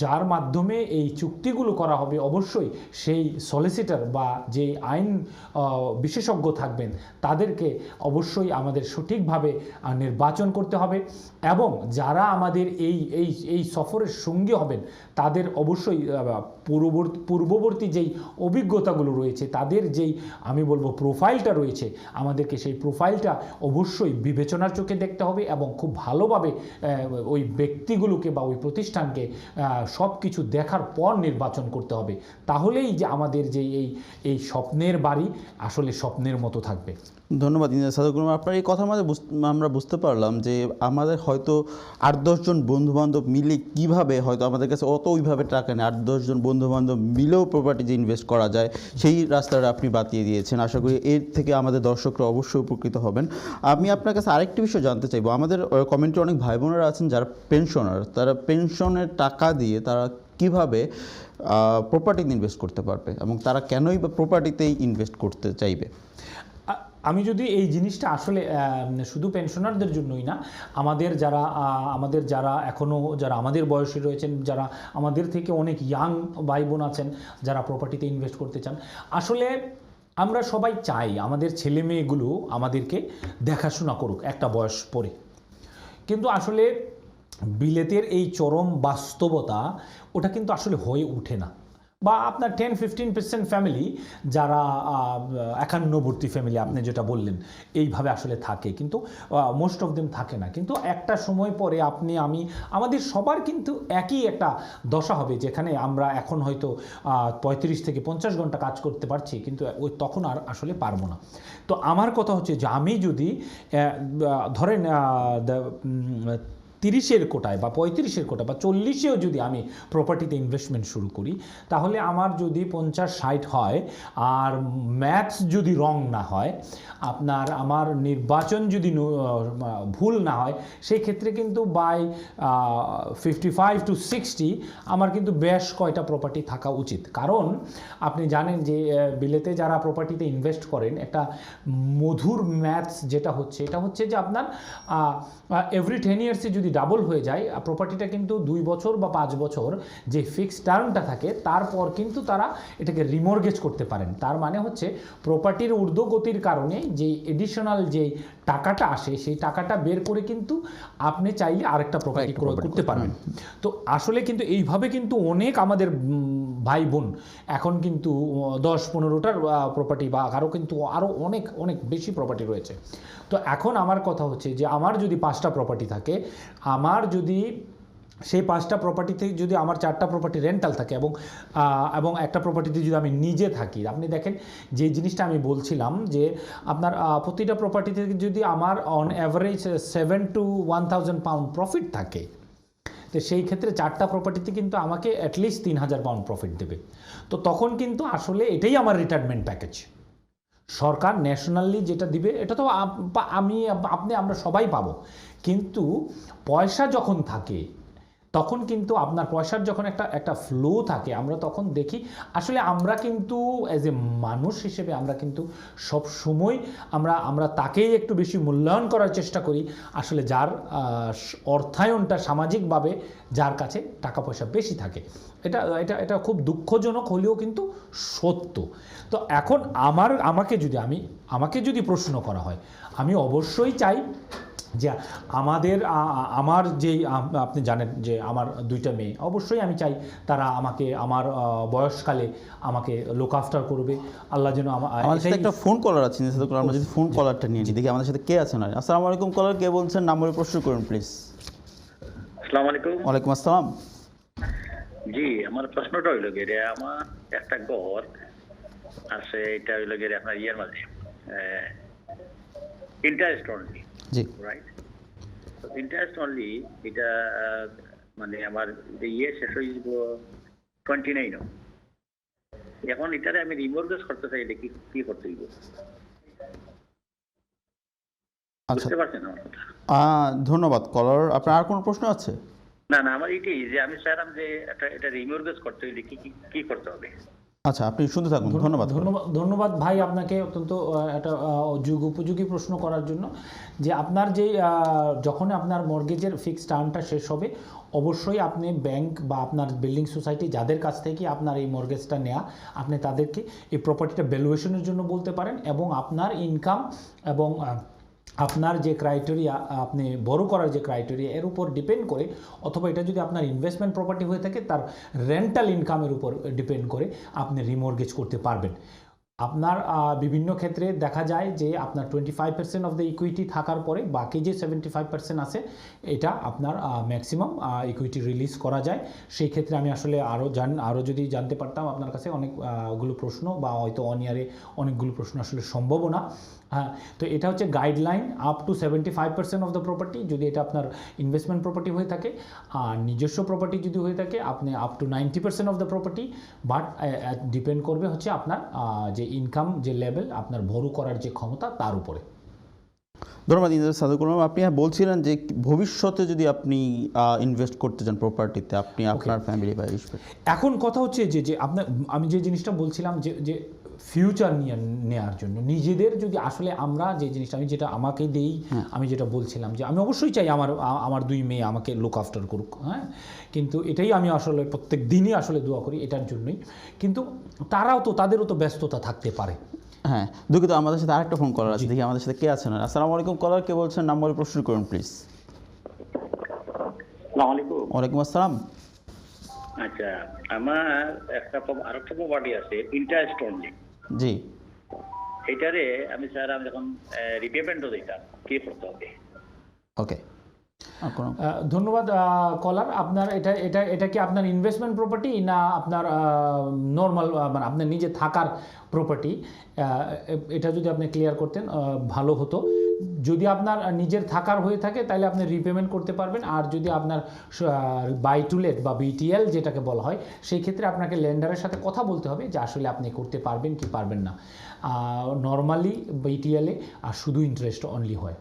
যার মাধ্যমে এই চুক্তিগুলো করা হবে অবশ্যই সেই সলিসিটর বা যে আইন বিশেষজ্ঞ থাকবেন, তাদেরকে অবশ্যই আমাদের সঠিকভাবে নির্বাচন করতে হবে। এবং যারা আমাদের এই সফরের সঙ্গী হবেন, তাদের অবশ্যই পূর্ববর্তী যেই অভিজ্ঞতাগুলো রয়েছে, তাদের যেই আমি বলবো প্রোফাইলটা রয়েছে, আমাদেরকে সেই প্রোফাইলটা অবশ্যই বিবেচনার চোখে দেখতে হবে এবং খুব ভালোভাবে ওই ব্যক্তিগুলোকে বা ওই প্রতিষ্ঠানকে সব কিছু দেখার পর নির্বাচন করতে হবে। তাহলেই যে আমাদের যে এই স্বপ্নের বাড়ি আসলে স্বপ্নের মতো থাকবে। ধন্যবাদ ইন্দ্র সাদুকুর। আপনার এই কথার মধ্যে আমরা বুঝতে পারলাম যে আমাদের হয়তো 8-10 জন বন্ধুবান্ধব মিলে কীভাবে, হয়তো আমাদের কাছে অত ওইভাবে টাকা নেই, 8-10 জন বন্ধুবান্ধব মিলেও প্রপার্টিতে ইনভেস্ট করা যায়, সেই রাস্তাটা আপনি বাতিয়ে দিয়েছেন। আশা করি এর থেকে আমাদের দর্শকরা অবশ্যই উপকৃত হবেন। আমি আপনার কাছে আরেকটি বিষয় জানতে চাইবো। আমাদের কমেন্টে অনেক ভাই বোনেরা আছেন যারা পেনশনার, তারা পেনশনের টাকা দিয়ে তারা কীভাবে প্রপার্টিতে ইনভেস্ট করতে পারবে এবং তারা কেনই বা প্রপার্টিতেই ইনভেস্ট করতে চাইবে? আমি যদি এই জিনিসটা আসলে শুধু পেনশনারদের জন্যই না, আমাদের যারা এখনও যারা আমাদের বয়সে রয়েছেন, যারা আমাদের থেকে অনেক ইয়াং ভাই বোন আছেন যারা প্রপার্টিতে ইনভেস্ট করতে চান, আসলে আমরা সবাই চাই আমাদের ছেলে মেয়েগুলো আমাদেরকে দেখাশোনা করুক একটা বয়স পরে। কিন্তু আসলে বিলেতের এই চরম বাস্তবতা, ওটা কিন্তু আসলে হয়ে ওঠে না। বা আপনার 10-15% ফ্যামিলি যারা একান্নবর্তী ফ্যামিলি আপনি যেটা বললেন এইভাবে আসলে থাকে, কিন্তু মোস্ট অফ দেম থাকে না। কিন্তু একটা সময় পরে আপনি আমি আমাদের সবার কিন্তু একই একটা দশা হবে, যেখানে আমরা এখন হয়তো 35 থেকে 50 ঘন্টা কাজ করতে পারছি, কিন্তু ওই তখন আর আসলে পারবো না। তো আমার কথা হচ্ছে যে আমি যদি ধরেন 30-এর কোটায় বা 35-এর কোটা বা 40-এও যদি আমি প্রপার্টিতে ইনভেস্টমেন্ট শুরু করি, তাহলে আমার যদি 50-60 হয় আর ম্যাথস যদি রং না হয়, আমার নির্বাচন যদি ভুল না হয়, সেই ক্ষেত্রে কিন্তু বাই 55 to 60 আমার কিন্তু বেশ কয়টা প্রপার্টি থাকা উচিত। কারণ আপনি জানেন যে বিলেতে যারা প্রপার্টিতে ইনভেস্ট করেন, একটা মধুর ম্যাথস যেটা হচ্ছে, এটা হচ্ছে যে আপনার এভরি 10 ইয়ার্সে যদি ডাবল হয়ে যায় প্রপার্টিটা, কিন্তু 2 বছর বা 5 বছর যে ফিক্সড টার্মটা থাকে তারপর কিন্তু তারা এটাকে রিমর্গেজ করতে পারেন। তার মানে হচ্ছে প্রপার্টির ঊর্ধ্বগতির কারণে যে এডিশনাল যে টাকাটা আসে, সেই টাকাটা বের করে কিন্তু আপনি চাইলে আরেকটা প্রপার্টি ক্রয় করতে পারবেন। তো আসলে কিন্তু এইভাবে কিন্তু অনেক আমাদের ভাই বোন এখন কিন্তু 10-15টার প্রপার্টি বা আরও অনেক অনেক বেশি প্রপার্টি রয়েছে। তো এখন আমার কথা হচ্ছে যে আমার যদি 5টা প্রপার্টি থাকে, আমার যদি সেই 5টা প্রপার্টিতে যদি আমার 4টা প্রপার্টি রেন্টাল থাকে এবং একটা প্রপার্টিতে যদি আমি নিজে থাকি, আপনি দেখেন যে জিনিসটা আমি বলছিলাম যে আপনার প্রতিটা প্রপার্টিতে যদি আমার on average 7 to 1000 pound profit থাকে, তো সেই ক্ষেত্রে 4টা প্রপার্টিতে কিন্তু আমাকে অ্যাটলিস্ট 3000 পাউন্ড প্রফিট দেবে। তো তখন কিন্তু আসলে এটাই আমার রিটায়ারমেন্ট প্যাকেজ। সরকার ন্যাশনালি যেটা দিবে এটা তো আমরা সবাই পাবো, কিন্তু পয়সা যখন থাকে তখন কিন্তু আপনার পয়সার যখন একটা ফ্লো থাকে, আমরা তখন দেখি আসলে আমরা কিন্তু অ্যাজ এ মানুষ হিসেবে আমরা কিন্তু সব সময় আমরা তাকেই একটু বেশি মূল্যায়ন করার চেষ্টা করি আসলে যার অর্থায়নটা সামাজিকভাবে যার কাছে টাকা পয়সা বেশি থাকে। এটা খুব দুঃখজনক হলেও কিন্তু সত্য। তো এখন আমাকে যদি প্রশ্ন করা হয়, আমি অবশ্যই চাই যে আমার যেই আপনি জানেন যে আমার 2টা মেয়ে, অবশ্যই আমি চাই তারা আমার বয়সকালে আমাকে লুক আফটার করবে। আল্লাহ যেন আমাদের সাথে একটা ফোন কলার আছে, আমরা যদি ফোন কলারটা নিয়ে নিই, দেখি আমাদের সাথে কে আছেন। আসসালামু আলাইকুম কলার, কে বলছেন? নাম্বারে প্রশ্ন করুন প্লিজ। আসসালামু আলাইকুম। ওয়ালাইকুম আসসালাম। জি, আমার প্রশ্নটা হইল গিয়ে আমার একটা ঘর আছে, এটা হইল গিয়ে আপনার ইয়ের মাঝে ইন্টারেস্ট অনলি। জি, রাইট। তো ইন্টারেস্ট অনলি এটা মানে আমার ইয়ে শেষ হয়ে যাব 29। এখন এটারে আমি রিমর্গেজ করতে চাই, এটা কি করতে হইব? বুঝতে পারছেন আমার কথা? ধন্যবাদ কলার। আপনার আর কোনো প্রশ্ন আছে? না, আমার এটাই যে আমি চাইলাম যে এটা রিমর্গেজ করতে হইলে কি করতে হবে? আচ্ছা, আপনি শুনতে থাকুন। ধন্যবাদ ভাই আপনাকে অত্যন্ত একটা উপযোগী প্রশ্ন করার জন্য। যে আপনার যখন আপনার মর্গেজের ফিক্সড টার্মটা শেষ হবে, অবশ্যই আপনি ব্যাংক বা আপনার বিল্ডিং সোসাইটি যাদের কাছ থেকে আপনার এই মর্গেজটা নেওয়া, আপনি তাদেরকে এই প্রপার্টিটা ভ্যালুয়েশনের জন্য বলতে পারেন, এবং আপনার ইনকাম এবং আপনার যে ক্রাইটেরিয়া, আপনি বড় করার যে ক্রাইটেরিয়া, এর উপর ডিপেন্ড করে, অথবা এটা যদি আপনার ইনভেস্টমেন্ট প্রপার্টি হয়ে থাকে তার রেন্টাল ইনকামের উপর ডিপেন্ড করে আপনি রিমর্গেজ করতে পারবেন। আপনার বিভিন্ন ক্ষেত্রে দেখা যায় যে আপনার 25% অফ দ্য ইকুইটি থাকার পরে বাকি যে 75% আছে, এটা আপনার ম্যাক্সিমাম ইকুইটি রিলিজ করা যায়। সেই ক্ষেত্রে আমি আসলে আরও যদি জানতে পারতাম আপনার কাছে অনেকগুলো প্রশ্ন, বা হয়তো অনিয়ারে অনেকগুলো প্রশ্ন আসলে সম্ভব না। হ্যাঁ, তো এটা হচ্ছে guideline up to 75% of the property যদি এটা আপনার ইনভেস্টমেন্ট প্রপার্টি হয়ে থাকে, আর নিজস্ব প্রপার্টি যদি হয়ে থাকে আপনি up to 90% of the property. But depend করবে হচ্ছে আপনার যে ইনকাম যে লেভেল, আপনার ভরু করার যে ক্ষমতা, তার উপরে। ধন্যবাদ ইনজার সাদুকুল। আপনি বলছিলেন যে ভবিষ্যতে যদি আপনি ইনভেস্ট করতে চান প্রপার্টিতে, আপনি আপনার ফ্যামিলি বা এখন কথা হচ্ছে যে আমি যে জিনিসটা বলছিলাম যে ফিউচার নেওয়ার জন্য নিজেদের যদি আসলে আমরা যে জিনিসটা আমাকে দেই, আমি যেটা বলছিলাম যে আমি অবশ্যই চাই আমার 2 মেয়ে আমাকে লুক আফটার করুক। হ্যাঁ, কিন্তু এটাই আমি আসলে প্রত্যেক দিনই আসলে দোয়া করি এটার জন্যই। কিন্তু তাদেরও তো ব্যস্ততা থাকতে পারে। হ্যাঁ, দুঃখিত, আমাদের সাথে আরেকটা ফোন কলার আছে, দেখি আমাদের সাথে কে আছেন। আসসালামু আলাইকুম কলার, কে বলছেন? নাম্বারে প্রশ্ন করুন প্লিজ। আসসালামু আলাইকুম। ওয়ালাইকুম আসসালাম। আচ্ছা, আমার আরেকটা প্রপার্টি আছে ইন্টারেস্ট অনলি। জি, এটারে আমি স্যার আমি যখন রিপেমেন্টও দিতাম, কি করতে হবে? ওকে। আর কোনো ধন্যবাদ কলার। আপনার এটা এটা এটা কি আপনার ইনভেস্টমেন্ট প্রপার্টি না আপনার নর্মাল মানে আপনার নিজে থাকার প্রপার্টি? এটা যদি আপনি ক্লিয়ার করতেন ভালো হতো। যদি আপনার নিজের থাকার হয়ে থাকে তাহলে আপনি রিপেমেন্ট করতে পারবেন, আর যদি আপনার বাই টু লেট বা বিটিএল যেটাকে বলা হয়, সেই ক্ষেত্রে আপনাকে লেন্ডারের সাথে কথা বলতে হবে যে আসলে আপনি করতে পারবেন কি পারবেন না। নর্মালি বিটিএলে আর শুধু ইন্টারেস্ট অনলি হয়।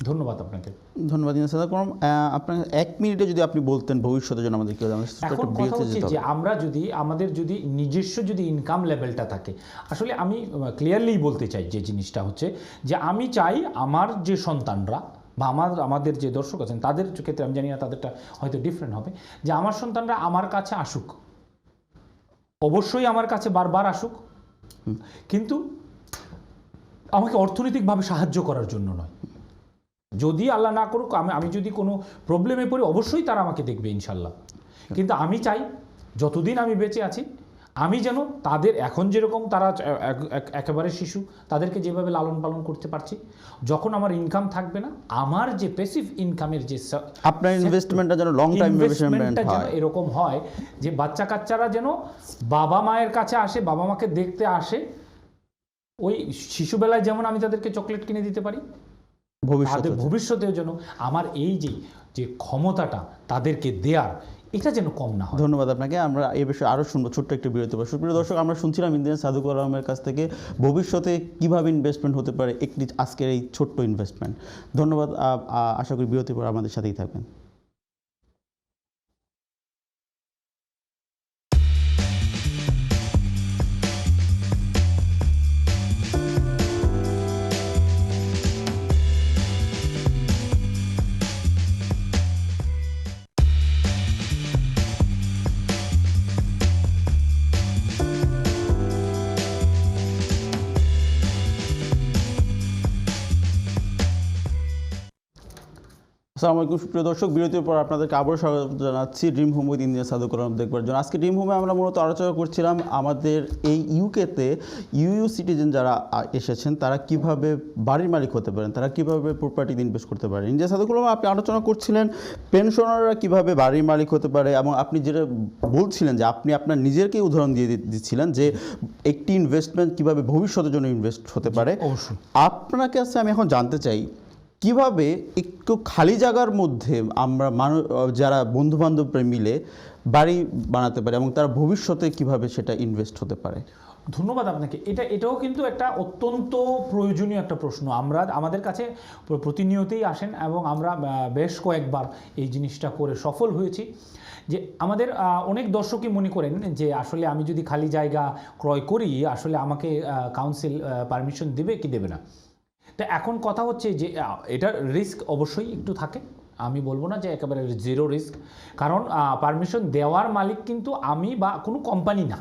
ধন্যবাদ আপনাকে। ধন্যবাদ ইনসাদ আকরাম। আপনার 1 মিনিটে যদি আপনি বলতেন ভবিষ্যতের জন্য আমাদের কি হবে, এখন কথা হচ্ছে যে আমরা যদি আমাদের যদি নিজস্ব যদি ইনকাম লেভেলটা থাকে, আসলে আমি ক্লিয়ারলি বলতে চাই যে জিনিসটা হচ্ছে যে আমি চাই আমার যে সন্তানরা বা আমাদের যে দর্শক আছেন তাদের ক্ষেত্রে আমি জানি না তাদেরটা হয়তো ডিফারেন্ট হবে, যে আমার সন্তানরা আমার কাছে আসুক, অবশ্যই আমার কাছে বারবার আসুক, কিন্তু আমাকে অর্থনৈতিকভাবে সাহায্য করার জন্য নয়। যদি আল্লাহ না করুক আমি যদি কোনো প্রবলেমে পড়ি অবশ্যই তারা আমাকে দেখবে ইনশাল্লাহ, কিন্তু আমি চাই যতদিন আমি বেঁচে আছি আমি যেন তাদের এখন যেরকম তারা একেবারে শিশু তাদেরকে যেভাবে লালন পালন করতে পারছি, যখন আমার ইনকাম থাকবে না আমার যে প্যাসিভ ইনকামের যে আপনার ইনভেস্টমেন্টটা যেন লং টাইম ইনভেস্টমেন্টটা যেন এরকম হয় যে বাচ্চা কাচ্চারা যেন বাবা মায়ের কাছে আসে, বাবা মাকে দেখতে আসে, ওই শিশুবেলায় যেমন আমি তাদেরকে চকলেট কিনে দিতে পারি, ভবিষ্যতেও যেন আমার এই যে ক্ষমতাটা তাদেরকে দেওয়ার এটা যেন কম না হয়। ধন্যবাদ আপনাকে। আমরা এই বিষয়ে আরও শুনবো, ছোট্ট একটি বিরতি পর। সুপ্রিয় দর্শক, আমরা শুনছিলাম ইঞ্জিনিয়ার সাদুকুর রহমানের কাছ থেকে ভবিষ্যতে কীভাবে ইনভেস্টমেন্ট হতে পারে একটি আজকের এই ছোট্ট ইনভেস্টমেন্ট। ধন্যবাদ। আশা করি বিরতির পর আমাদের সাথেই থাকবেন। আসসালামু আলাইকুম সুপ্রিয় দর্শক, বিরতির পর আপনাদেরকে আবারও স্বাগত জানাচ্ছি dream home with engineer Sadukur Rahman দেখবার জন্য। আজকে ড্রিম হোমে আমরা মূলত আলোচনা করছিলাম আমাদের এই ইউকেতে ইউ সিটিজেন যারা এসেছেন তারা কিভাবে বাড়ির মালিক হতে পারেন, তারা কিভাবে প্রপার্টিতে ইনভেস্ট করতে পারেন। ইঞ্জিনিয়ার সাদুকুর রহমান, আপনি আলোচনা করছিলেন পেনশনাররা কিভাবে বাড়ির মালিক হতে পারে, এবং আপনি যেটা বলছিলেন যে আপনি আপনার নিজেরকে উদাহরণ দিয়ে দিচ্ছিলেন যে একটি ইনভেস্টমেন্ট কিভাবে ভবিষ্যতের জন্য ইনভেস্ট হতে পারে। অবশ্যই আপনার কাছে আমি এখন জানতে চাই কিভাবে একটু খালি জায়গার মধ্যে আমরা যারা বন্ধুবান্ধবরা মিলে বাড়ি বানাতে পারি এবং তার ভবিষ্যতে কিভাবে সেটা ইনভেস্ট হতে পারে। ধন্যবাদ আপনাকে। এটাও কিন্তু একটা অত্যন্ত প্রয়োজনীয় একটা প্রশ্ন। আমাদের কাছে প্রতিনিয়তই আসেন এবং আমরা বেশ কয়েকবার এই জিনিসটা করে সফল হয়েছি। যে আমাদের অনেক দর্শকই মনে করেন যে আসলে আমি যদি খালি জায়গা ক্রয় করি আসলে আমাকে কাউন্সিল পারমিশন দেবে কি দেবে না। তো এখন কথা হচ্ছে যে এটার রিস্ক অবশ্যই একটু থাকে, আমি বলবো না যে একেবারে জিরো রিস্ক, কারণ পারমিশন দেওয়ার মালিক কিন্তু আমি বা কোনো কোম্পানি না।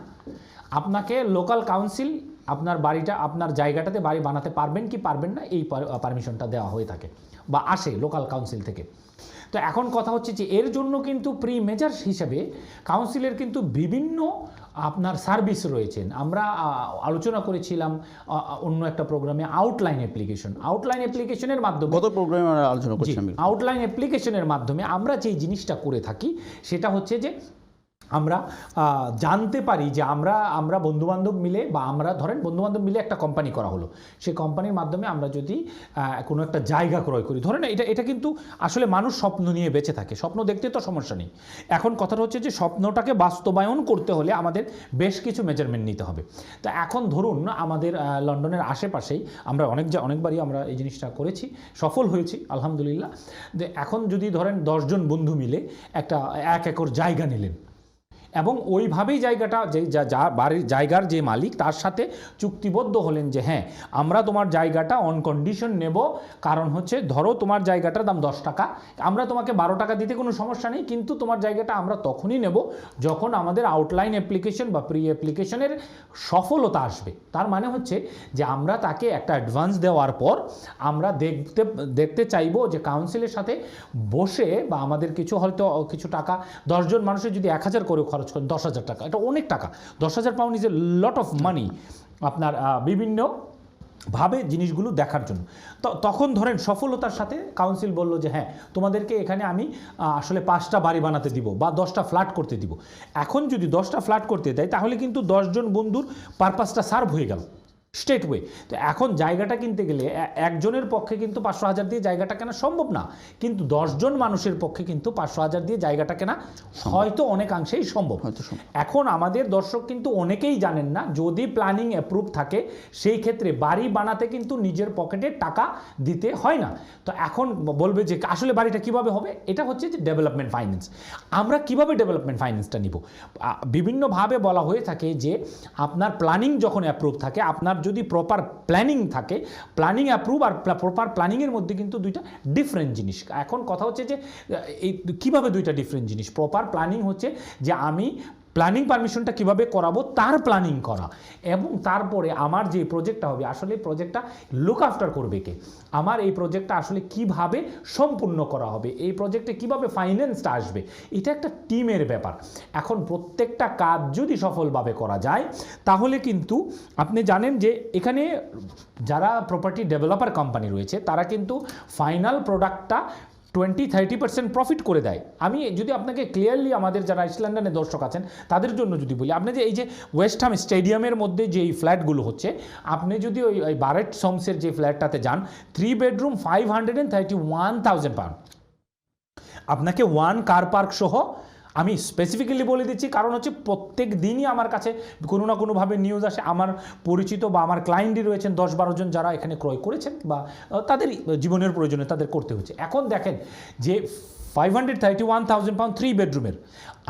আপনাকে লোকাল কাউন্সিল আপনার বাড়িটা আপনার জায়গাটাতে বাড়ি বানাতে পারবেন কি পারবেন না এই পারমিশনটা দেওয়া হয়ে থাকে বা আসে লোকাল কাউন্সিল থেকে। তো এখন কথা হচ্ছে যে এর জন্য কিন্তু প্রি মেজার্স হিসেবে কাউন্সিলের কিন্তু বিভিন্ন আপনার সার্ভিস রয়েছেন। আমরা আলোচনা করেছিলাম অন্য একটা প্রোগ্রামে আউটলাইন অ্যাপ্লিকেশনের মাধ্যমে, গত প্রোগ্রামে আমরা আলোচনা করছিলাম আউটলাইন অ্যাপ্লিকেশনের মাধ্যমে আমরা যেই জিনিসটা করে থাকি সেটা হচ্ছে যে আমরা জানতে পারি যে আমরা বন্ধুবান্ধব মিলে বা আমরা ধরেন বন্ধুবান্ধব মিলে একটা কোম্পানি করা হলো, সেই কোম্পানির মাধ্যমে আমরা যদি কোনো একটা জায়গা ক্রয় করি, ধরেন এটা কিন্তু আসলে মানুষ স্বপ্ন নিয়ে বেঁচে থাকে, স্বপ্ন দেখতে তো সমস্যা নেই। এখন কথাটা হচ্ছে যে স্বপ্নটাকে বাস্তবায়ন করতে হলে আমাদের বেশ কিছু মেজারমেন্ট নিতে হবে। তো এখন ধরুন আমাদের লন্ডনের আশেপাশেই আমরা অনেকবারই আমরা এই জিনিসটা করেছি, সফল হয়েছি আলহামদুলিল্লাহ। এখন যদি ধরেন 10 জন বন্ধু মিলে একটা 1 একর জায়গা নিলেন এবং ওইভাবেই জায়গাটা বাড়ির জায়গার যে মালিক তার সাথে চুক্তিবদ্ধ হলেন যে হ্যাঁ আমরা তোমার জায়গাটা অন কন্ডিশন নেব, কারণ হচ্ছে ধরো তোমার জায়গাটার দাম 10 টাকা, আমরা তোমাকে 12 টাকা দিতে কোনো সমস্যা নেই, কিন্তু তোমার জায়গাটা আমরা তখনই নেব যখন আমাদের আউটলাইন অ্যাপ্লিকেশন বা প্রি অ্যাপ্লিকেশনের সফলতা আসবে। তার মানে হচ্ছে যে আমরা তাকে একটা অ্যাডভান্স দেওয়ার পর আমরা দেখতে চাইবো যে কাউন্সিলের সাথে বসে বা আমাদের কিছু হয়তো কিছু টাকা 10 জন মানুষের যদি 1000 করে খরচ খরচ করেন 10,000 টাকা, এটা অনেক টাকা। 10,000 pound is a lot of money আপনার বিভিন্ন ভাবে জিনিসগুলো দেখার জন্য। তো তখন ধরেন সফলতার সাথে কাউন্সিল বলল যে হ্যাঁ তোমাদেরকে এখানে আমি আসলে 5টা বাড়ি বানাতে দিব বা 10টা ফ্ল্যাট করতে দিব। এখন যদি 10টা ফ্ল্যাট করতে দেয় তাহলে কিন্তু 10 জন বন্ধুর পারপাসটা সার্ভ হয়ে গেল স্ট্রেট ওয়ে। তো এখন জায়গাটা কিনতে গেলে একজনের পক্ষে কিন্তু 500,000 দিয়ে জায়গাটা কেনা সম্ভব না, কিন্তু 10 জন মানুষের পক্ষে কিন্তু 500,000 দিয়ে জায়গাটা কেনা হয়তো অনেকাংশেই সম্ভব। এখন আমাদের দর্শক কিন্তু অনেকেই জানেন না, যদি প্ল্যানিং অ্যাপ্রুভ থাকে সেই ক্ষেত্রে বাড়ি বানাতে কিন্তু নিজের পকেটে টাকা দিতে হয় না। তো এখন বলবে যে আসলে বাড়িটা কিভাবে হবে, এটা হচ্ছে যে ডেভেলপমেন্ট ফাইন্যান্স। আমরা কিভাবে ডেভেলপমেন্ট ফাইন্যান্সটা নিব, বিভিন্নভাবে বলা হয়ে থাকে যে আপনার প্ল্যানিং যখন অ্যাপ্রুভ থাকে, আপনার যদি প্রপার প্ল্যানিং থাকে, প্ল্যানিং অ্যাপ্রুভ আর প্রপার প্ল্যানিংয়ের মধ্যে কিন্তু দুইটা ডিফারেন্ট জিনিস। এখন কথা হচ্ছে যে এই কীভাবে দুইটা ডিফারেন্ট জিনিস। প্রপার প্ল্যানিং হচ্ছে যে আমি প্ল্যানিং পারমিশনটা কিভাবে করাবো তার প্ল্যানিং করা, এবং তারপরে আমার যে প্রজেক্টটা হবে আসলে প্রজেক্টটা লুক আফটার করবে কে, আমার এই প্রজেক্টটা আসলে কিভাবে সম্পূর্ণ করা হবে, এই প্রজেক্টে কিভাবে ফাইন্যান্সটা আসবে, এটা একটা টিমের ব্যাপার। এখন প্রত্যেকটা কাজ যদি সফলভাবে করা যায় তাহলে কিন্তু আপনি জানেন যে এখানে যারা প্রপার্টি ডেভেলপার কোম্পানি রয়েছে তারা কিন্তু ফাইনাল প্রোডাক্টটা 20-30% প্রফিট করে দেয়। আমি যদি আপনাকে ক্লিয়ারলি আমাদের যারা ইস্ট লন্ডনের দর্শক আছেন তাদের জন্য যদি বলি, আপনি যে এই যে ওয়েস্ট হাম স্টেডিয়ামের মধ্যে যে এই ফ্ল্যাটগুলো হচ্ছে, আপনি যদি ওই বারেট সমসের যে ফ্ল্যাটটাতে যান, 3 বেডরুম 531,000 পাউন্ড, আপনাকে 1 কার পার্ক সহ। আমি স্পেসিফিক্যালি বলে দিচ্ছি কারণ হচ্ছে প্রত্যেক দিনই আমার কাছে কোনো না কোনোভাবে নিউজ আসে, আমার পরিচিত বা আমার ক্লায়েন্টই রয়েছেন 10-12 জন যারা এখানে ক্রয় করেছেন বা তাদের জীবনের প্রয়োজনে তাদের করতে হচ্ছে। এখন দেখেন যে 531,000 পাউন্ড 3 বেডরুমের,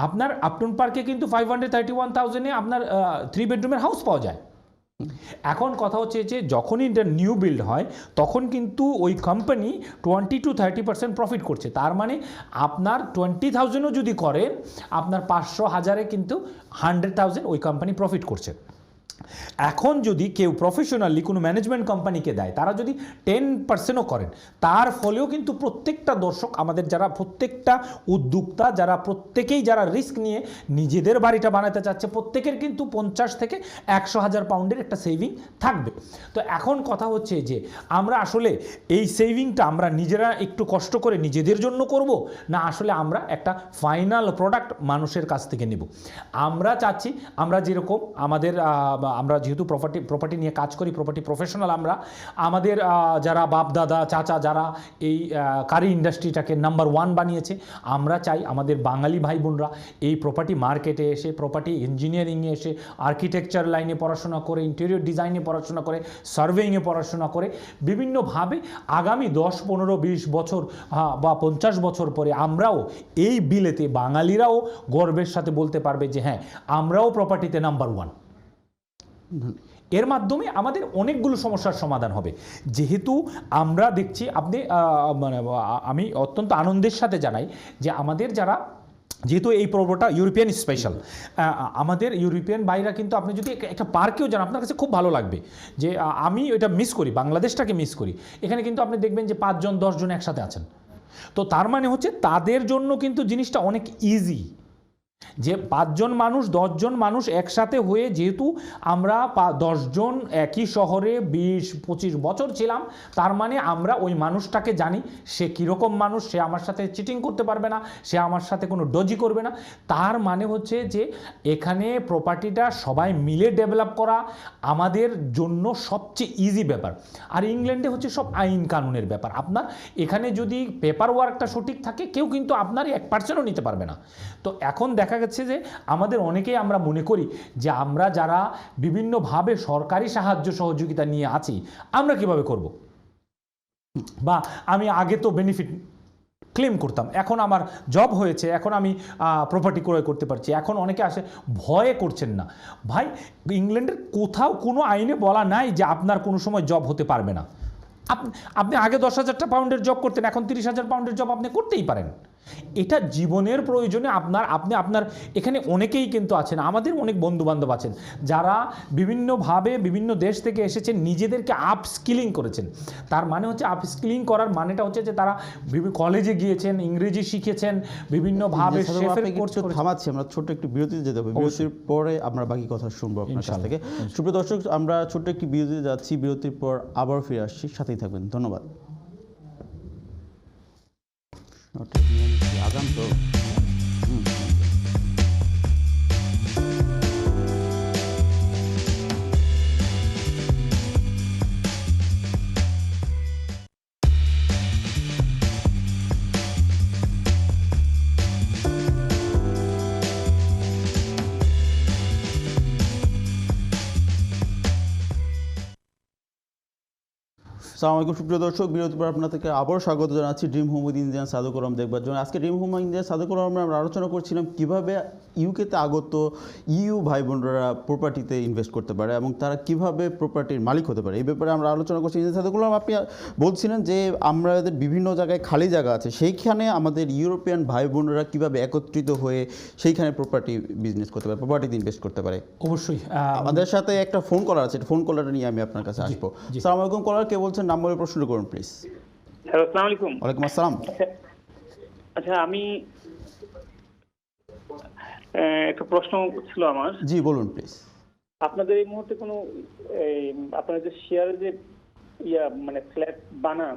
আপনার আপটন পার্কে কিন্তু 531,000-এ আপনার 3 বেডরুমের হাউস পাওয়া যায়। এখন কথা হচ্ছে যে যখনই এটা নিউ বিল্ড হয় তখন কিন্তু ওই কোম্পানি 20-30% প্রফিট করছে। তার মানে আপনার 20,000ও যদি করেন, আপনার 500,000-এ কিন্তু 100,000 ওই কোম্পানি প্রফিট করছে। এখন যদি কেউ প্রফেশনালি কোনো ম্যানেজমেন্ট কোম্পানিকে দেয়, তারা যদি 10%ও করেন, তার ফলেও কিন্তু প্রত্যেকটা দর্শক আমাদের যারা প্রত্যেকটা উদ্যোক্তা যারা প্রত্যেকেই যারা রিস্ক নিয়ে নিজেদের বাড়িটা বানাতে চাচ্ছে, প্রত্যেকের কিন্তু 50,000-100,000 পাউন্ডের একটা সেভিং থাকবে। তো এখন কথা হচ্ছে যে আমরা আসলে এই সেভিংটা আমরা নিজেরা একটু কষ্ট করে নিজেদের জন্য করব, না আসলে আমরা একটা ফাইনাল প্রোডাক্ট মানুষের কাছ থেকে নেব। আমরা চাচ্ছি আমরা যেরকম আমরা যেহেতু প্রপার্টি নিয়ে কাজ করি, প্রপার্টি প্রফেশনাল, আমাদের যারা বাপ দাদা চাচা যারা এই কারি ইন্ডাস্ট্রিটাকে নাম্বার 1 বানিয়েছে, আমরা চাই আমাদের বাঙালি ভাই বোনরা এই প্রপার্টি মার্কেটে এসে, প্রপার্টি ইঞ্জিনিয়ারিংয়ে এসে, আর্কিটেকচার লাইনে পড়াশোনা করে, ইন্টেরিয়র ডিজাইনে পড়াশোনা করে, সার্ভেইংয়ে পড়াশোনা করে, বিভিন্নভাবে আগামী 10-15-20 বছর বা 50 বছর পরে আমরাও এই বিলেতে বাঙালিরাও গর্বের সাথে বলতে পারবে যে হ্যাঁ আমরাও প্রপার্টিতে নাম্বার 1। এর মাধ্যমে আমাদের অনেকগুলো সমস্যার সমাধান হবে। যেহেতু আমরা দেখছি আমি অত্যন্ত আনন্দের সাথে জানাই যে আমাদের যারা, যেহেতু এই পর্বটা ইউরোপিয়ান স্পেশাল, আমাদের ইউরোপিয়ান বাইরা কিন্তু আপনি যদি একটা পার্কেও যান আপনার কাছে খুব ভালো লাগবে যে আমি এটা মিস করি, বাংলাদেশটাকে মিস করি। এখানে কিন্তু আপনি দেখবেন যে 5 জন 10 জন একসাথে আছেন। তো তার মানে হচ্ছে তাদের জন্য কিন্তু জিনিসটা অনেক ইজি, যে 5 জন মানুষ 10 জন মানুষ একসাথে হয়ে, যেহেতু আমরা 10 জন একই শহরে 20-25 বছর ছিলাম, তার মানে আমরা ওই মানুষটাকে জানি সে কীরকম মানুষ, সে আমার সাথে চিটিং করতে পারবে না, সে আমার সাথে কোনো ডজি করবে না। তার মানে হচ্ছে যে এখানে প্রপার্টিটা সবাই মিলে ডেভেলপ করা আমাদের জন্য সবচেয়ে ইজি ব্যাপার। আর ইংল্যান্ডে হচ্ছে সব আইন কানুনের ব্যাপার। আপনার এখানে যদি পেপার ওয়ার্কটা সঠিক থাকে কেউ কিন্তু আপনার 1%ও নিতে পারবে না। তো এখন দেখা গেছে যে আমাদের অনেকেই আমরা মনে করি যে আমরা যারা বিভিন্নভাবে সরকারি সাহায্য সহযোগিতা নিয়ে আছি আমরা কিভাবে করব, বা আমি আগে তো বেনিফিট ক্লেম করতাম, এখন আমার জব হয়েছে, এখন আমি প্রপার্টি ক্রয় করতে পারছি। এখন অনেকে আসে ভয়ে করছেন না। ভাই ইংল্যান্ডের কোথাও কোনো আইনে বলা নাই যে আপনার কোনো সময় জব হতে পারবে না। আপনি আগে 10,000 পাউন্ডের জব করতেন, এখন 30,000 পাউন্ডের জব আপনি করতেই পারেন। এটা জীবনের প্রয়োজনে আপনি আপনার এখানে অনেকেই কিন্তু আছেন, আমাদের অনেক বন্ধুবান্ধব আছেন যারা বিভিন্নভাবে বিভিন্ন দেশ থেকে এসেছেন, নিজেদেরকে আপস্কিলিং করেছেন। তার মানে হচ্ছে আপস্কিলিং করার মানেটা হচ্ছে যে তারা কলেজে গিয়েছেন, ইংরেজি শিখেছেন, বিভিন্নভাবে শেফের কোর্স করেছেন। থামাচ্ছি, আমরা ছোট্ট একটু বিরতিতে যেতে হবে, বিরতির পরে আমরা বাকি কথা শুনবো আপনার কাছ থেকে। সুপ্রিয় দর্শক, আমরা ছোট্ট একটি বিরতিতে যাচ্ছি, বিরতির পর আবার ফিরে আসছি, সাথেই থাকবেন, ধন্যবাদ। আগাম তো আসসালামু আলাইকুম সুপ্রিয় দর্শক, বিরতির পর আপনাদেরকে আবারও স্বাগত জানাচ্ছি ড্রিম হোম উইথ ইন্ডিয়ান সাদুকরম দেখবার জন্য। আজকে ড্রিম হোম ইন্ডিয়ান সাদুকরমে আমরা আলোচনা করছিলাম কীভাবে ইউকেতে আগত ইউ ভাই বোনরা প্রপার্টিতে ইনভেস্ট করতে পারে এবং তারা কীভাবে প্রপার্টির মালিক হতে পারে, এই ব্যাপারে আমরা আলোচনা করছি। ইন্ডিয়ান সাদুকরম, আপনি বলছিলেন যে আমাদের বিভিন্ন জায়গায় খালি জায়গা আছে, সেইখানে আমাদের ইউরোপিয়ান ভাই বোনরা কীভাবে একত্রিত হয়ে সেইখানে প্রপার্টি বিজনেস করতে পারে, প্রপার্টিতে ইনভেস্ট করতে পারে। অবশ্যই আমাদের সাথে একটা ফোন কলার আছে, ফোন কলারটা নিয়ে আমি আপনার কাছে আসবো। আসসালামু আলাইকুম কলার, কে বলছেন? নাম্বারে প্রশ্ন করুন প্লিজ। হ্যালো, আসসালামু আলাইকুম। ওয়ালাইকুম আসসালাম। আচ্ছা, আমি একটা প্রশ্ন ছিল আমার। জি বলুন প্লিজ। আপনাদের এই মুহূর্তে কোনো আপনাদের যে শেয়ারে যে মানে ফ্ল্যাট বানান,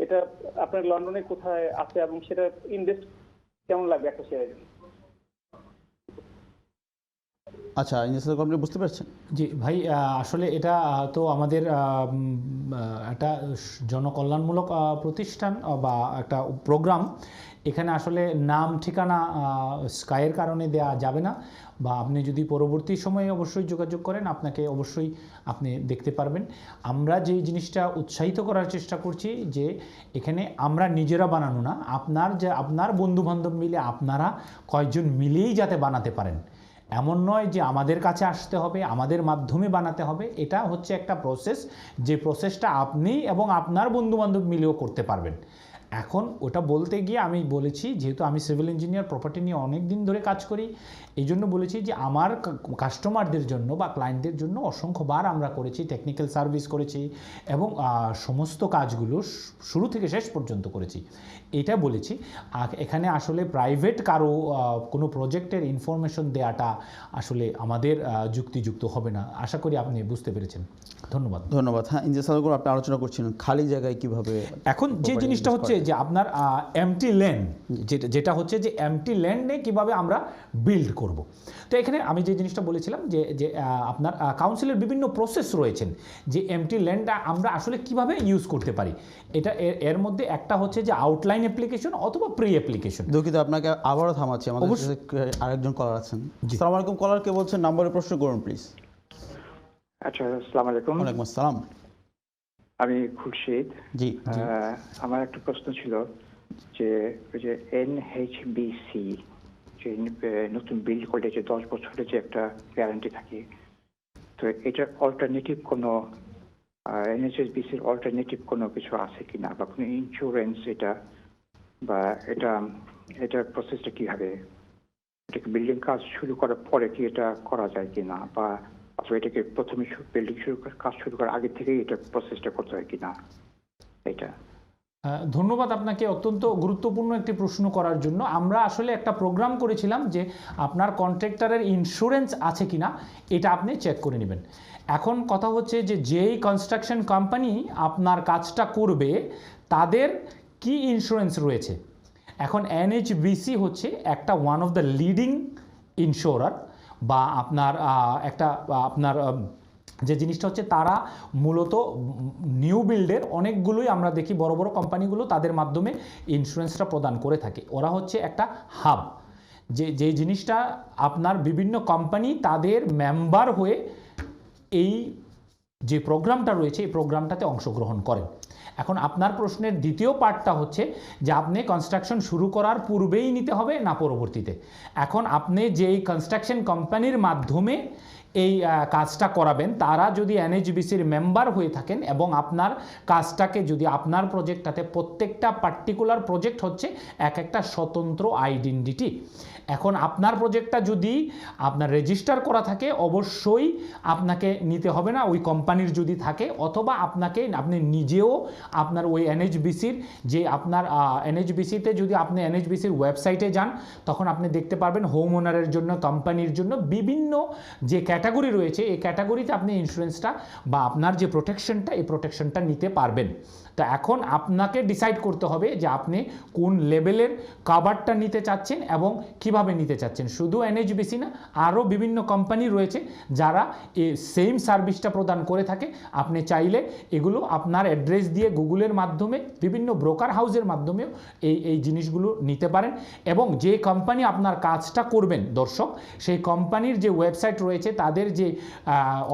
এটা আপনার লন্ডনে কোথায় আছে এবং সেটা ইনভেস্ট কেমন লাগবে একটা শেয়ারের জন্য? আচ্ছা, ইনভেস্ট আপনি বুঝতে পারছেন? জি ভাই, আসলে এটা তো আমাদের একটা জনকল্যাণমূলক প্রতিষ্ঠান বা একটা প্রোগ্রাম। এখানে আসলে নাম ঠিকানা স্কাইয়ের কারণে দেয়া যাবে না, বা আপনি যদি পরবর্তী সময়ে অবশ্যই যোগাযোগ করেন আপনাকে অবশ্যই আপনি দেখতে পারবেন। আমরা যেই জিনিসটা উৎসাহিত করার চেষ্টা করছি যে এখানে আমরা নিজেরা বানানো না, আপনার বন্ধুবান্ধব মিলে আপনারা কয়েকজন মিলেই যাতে বানাতে পারেন। এমন নয় যে আমাদের কাছে আসতে হবে, আমাদের মাধ্যমে বানাতে হবে। এটা হচ্ছে একটা প্রসেস, যে প্রসেসটা আপনি এবং আপনার বন্ধুবান্ধব মিলেও করতে পারবেন। এখন ওটা বলতে গিয়ে আমি বলেছি, যেহেতু আমি সিভিল ইঞ্জিনিয়ার, প্রপার্টি নিয়ে অনেক দিন ধরে কাজ করি, এই জন্য বলেছি যে আমার কাস্টমারদের জন্য বা ক্লায়েন্টদের জন্য অসংখ্যবার আমরা করেছি, টেকনিক্যাল সার্ভিস করেছি এবং সমস্ত কাজগুলো শুরু থেকে শেষ পর্যন্ত করেছি, এটা বলেছি। এখানে আসলে প্রাইভেট কারো কোনো প্রজেক্টের ইনফরমেশন দেওয়াটা আসলে আমাদের যুক্তিযুক্ত হবে না। আশা করি আপনি বুঝতে পেরেছেন। ধন্যবাদ। ধন্যবাদ। হ্যাঁ, ইনজেসালগুলো আপনি আলোচনা করছিলেন খালি জায়গায় কিভাবে। এখন যে জিনিসটা হচ্ছে যে আপনার এমটি ল্যান্ড, যেটা হচ্ছে যে এমটি ল্যান্ডে কিভাবে আমরা বিল্ড করব। তো এখানে আমি যে জিনিসটা বলেছিলাম যে আপনার কাউন্সিলের বিভিন্ন প্রসেস রয়েছেন, যে এমটি ল্যান্ডটা আমরা আসলে কিভাবে ইউজ করতে পারি। এটা এর মধ্যে একটা হচ্ছে যে আউটলাইন অ্যাপ্লিকেশন অথবা প্রি অ্যাপ্লিকেশন। দুঃখিত, আপনাকে আবারও থামাচ্ছি, আমাদের আরেকজন কলার আছেন। আসসালামু আলাইকুম কলার, কে বলছেন? নাম্বারে প্রশ্ন করুন প্লিজ। আচ্ছা, আসসালামু আলাইকুম। ওয়ালাইকুম আসসালাম। আমি খুরশিদ। জি। আমার একটা প্রশ্ন ছিল যে ওই যে NHBC যে নতুন বিল্ড করলে যে 10 বছরের যে একটা গ্যারান্টি থাকে, তো এটার অল্টারনেটিভ কোনো NHBCর অল্টারনেটিভ কোনো কিছু আছে কিনা, বা কোনো ইন্স্যুরেন্স এটা, বা এটার প্রসেসটা কীভাবে, এটাকে বিল্ডিং কাজ শুরু করার পরে কি এটা করা যায় কিনা, বা অথবা এটাকে প্রথমে বিল্ডিং কাজ শুরু করার আগে থেকেই এটা প্রসেসটা করতে হয় কিনা? এটা ধন্যবাদ আপনাকে অত্যন্ত গুরুত্বপূর্ণ একটি প্রশ্ন করার জন্য। আমরা আসলে একটা প্রোগ্রাম করেছিলাম যে আপনার কন্ট্রাক্টরের ইন্স্যুরেন্স আছে কিনা এটা আপনি চেক করে নেবেন। এখন কথা হচ্ছে যে যেই কনস্ট্রাকশন কোম্পানি আপনার কাজটা করবে তাদের কি ইন্স্যুরেন্স রয়েছে। এখন NHBC হচ্ছে একটা ওয়ান অফ দ্য লিডিং ইন্স্যুরার, বা আপনার যে জিনিসটা হচ্ছে তারা মূলত নিউ বিল্ডের অনেকগুলোই আমরা দেখি বড় বড় কোম্পানিগুলো তাদের মাধ্যমে ইন্স্যুরেন্সটা প্রদান করে থাকে। ওরা হচ্ছে একটা হাব, যে জিনিসটা আপনার বিভিন্ন কোম্পানি তাদের মেম্বার হয়ে এই যে প্রোগ্রামটা রয়েছে এই প্রোগ্রামটাতে অংশগ্রহণ করেন। এখন আপনার প্রশ্নের দ্বিতীয় পার্টটা হচ্ছে যে আপনি কনস্ট্রাকশন শুরু করার পূর্বেই নিতে হবে না পরবর্তীতে। এখন আপনি যেই কনস্ট্রাকশন কোম্পানির মাধ্যমে এই কাজটা করাবেন তারা যদি এনএইচবিসির মেম্বার হয়ে থাকেন এবং আপনার কাজটাকে যদি আপনার প্রজেক্টটাতে প্রত্যেকটা পার্টিকুলার প্রজেক্ট হচ্ছে এক একটা স্বতন্ত্র আইডেন্টিটি। এখন আপনার প্রজেক্টটা যদি আপনার রেজিস্টার করা থাকে অবশ্যই আপনাকে নিতে হবে না, ওই কোম্পানির যদি থাকে, অথবা আপনি নিজেও আপনার ওই এনএইচবিসির যে আপনার এনএইচবিসিতে যদি আপনি এনএইচবিসির ওয়েবসাইটে যান তখন আপনি দেখতে পারবেন হোম ওনারের জন্য, কোম্পানির জন্য বিভিন্ন যে ক্যাটাগরি রয়েছে এই ক্যাটাগরিতে আপনি ইন্স্যুরেন্সটা বা আপনার যে প্রোটেকশনটা এই প্রোটেকশনটা নিতে পারবেন। তো এখন আপনাকে ডিসাইড করতে হবে যে আপনি কোন লেভেলের কাভারটা নিতে চাচ্ছেন এবং কিভাবে নিতে চাচ্ছেন। শুধু এনএইচবিসি না, আরও বিভিন্ন কোম্পানি রয়েছে যারা এই সেম সার্ভিসটা প্রদান করে থাকে। আপনি চাইলে এগুলো আপনার অ্যাড্রেস দিয়ে গুগলের মাধ্যমে বিভিন্ন ব্রোকার হাউসের মাধ্যমেও এই জিনিসগুলো নিতে পারেন। এবং যে কোম্পানি আপনার কাজটা করবেন দর্শক, সেই কোম্পানির যে ওয়েবসাইট রয়েছে, তাদের যে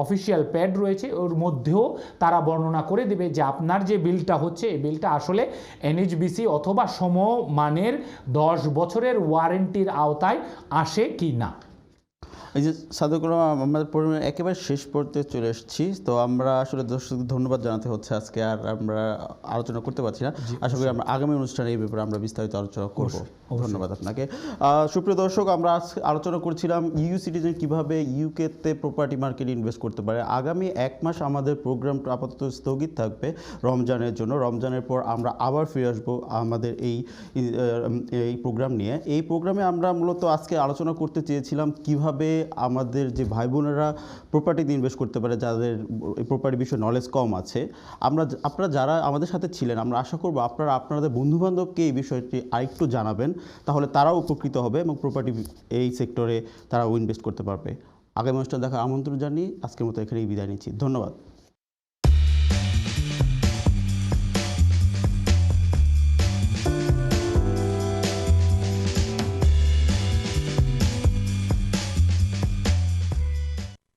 অফিসিয়াল প্যাড রয়েছে, ওর মধ্যেও তারা বর্ণনা করে দেবে যে আপনার যে বিলটা হচ্ছে এই বিলটা আসলে এনএইচবিসি অথবা সমমানের 10 বছরের ওয়ারেন্টির আওতায় আসে কি না। এই যে সাদেকুর রহমান, আমাদের পরিমাণ একেবারে শেষ পর্যায়ে চলে এসেছি, তো আমরা আসলে দর্শকদের ধন্যবাদ জানাতে হচ্ছে, আজকে আর আমরা আলোচনা করতে পারছি না। আশা করি আমরা আগামী অনুষ্ঠানে এই ব্যাপারে আমরা বিস্তারিত আলোচনা করব। ধন্যবাদ আপনাকে। সুপ্রিয় দর্শক, আমরা আজকে আলোচনা করছিলাম ইউ সিটিজেন কীভাবে ইউকেতে প্রপার্টি মার্কেটে ইনভেস্ট করতে পারে। আগামী 1 মাস আমাদের প্রোগ্রামটা আপাতত স্থগিত থাকবে রমজানের জন্য। রমজানের পর আমরা আবার ফিরে আসবো আমাদের এই প্রোগ্রাম নিয়ে। এই প্রোগ্রামে আমরা মূলত আজকে আলোচনা করতে চেয়েছিলাম কিভাবে আমাদের যে ভাই বোনেরা প্রপার্টিতে ইনভেস্ট করতে পারে, যাদের প্রপার্টি বিষয়ে নলেজ কম আছে। আপনারা যারা আমাদের সাথে ছিলেন, আমরা আশা করব আপনারা আপনাদের বন্ধুবান্ধবকে এই বিষয়টি আরেকটু জানাবেন, তাহলে তারাও উপকৃত হবে এবং প্রপার্টি এই সেক্টরে তারাও ইনভেস্ট করতে পারবে। আগামী অনুষ্ঠানে দেখার আমন্ত্রণ জানিয়ে আজকের মতো এখানেই বিদায় নিচ্ছি। ধন্যবাদ।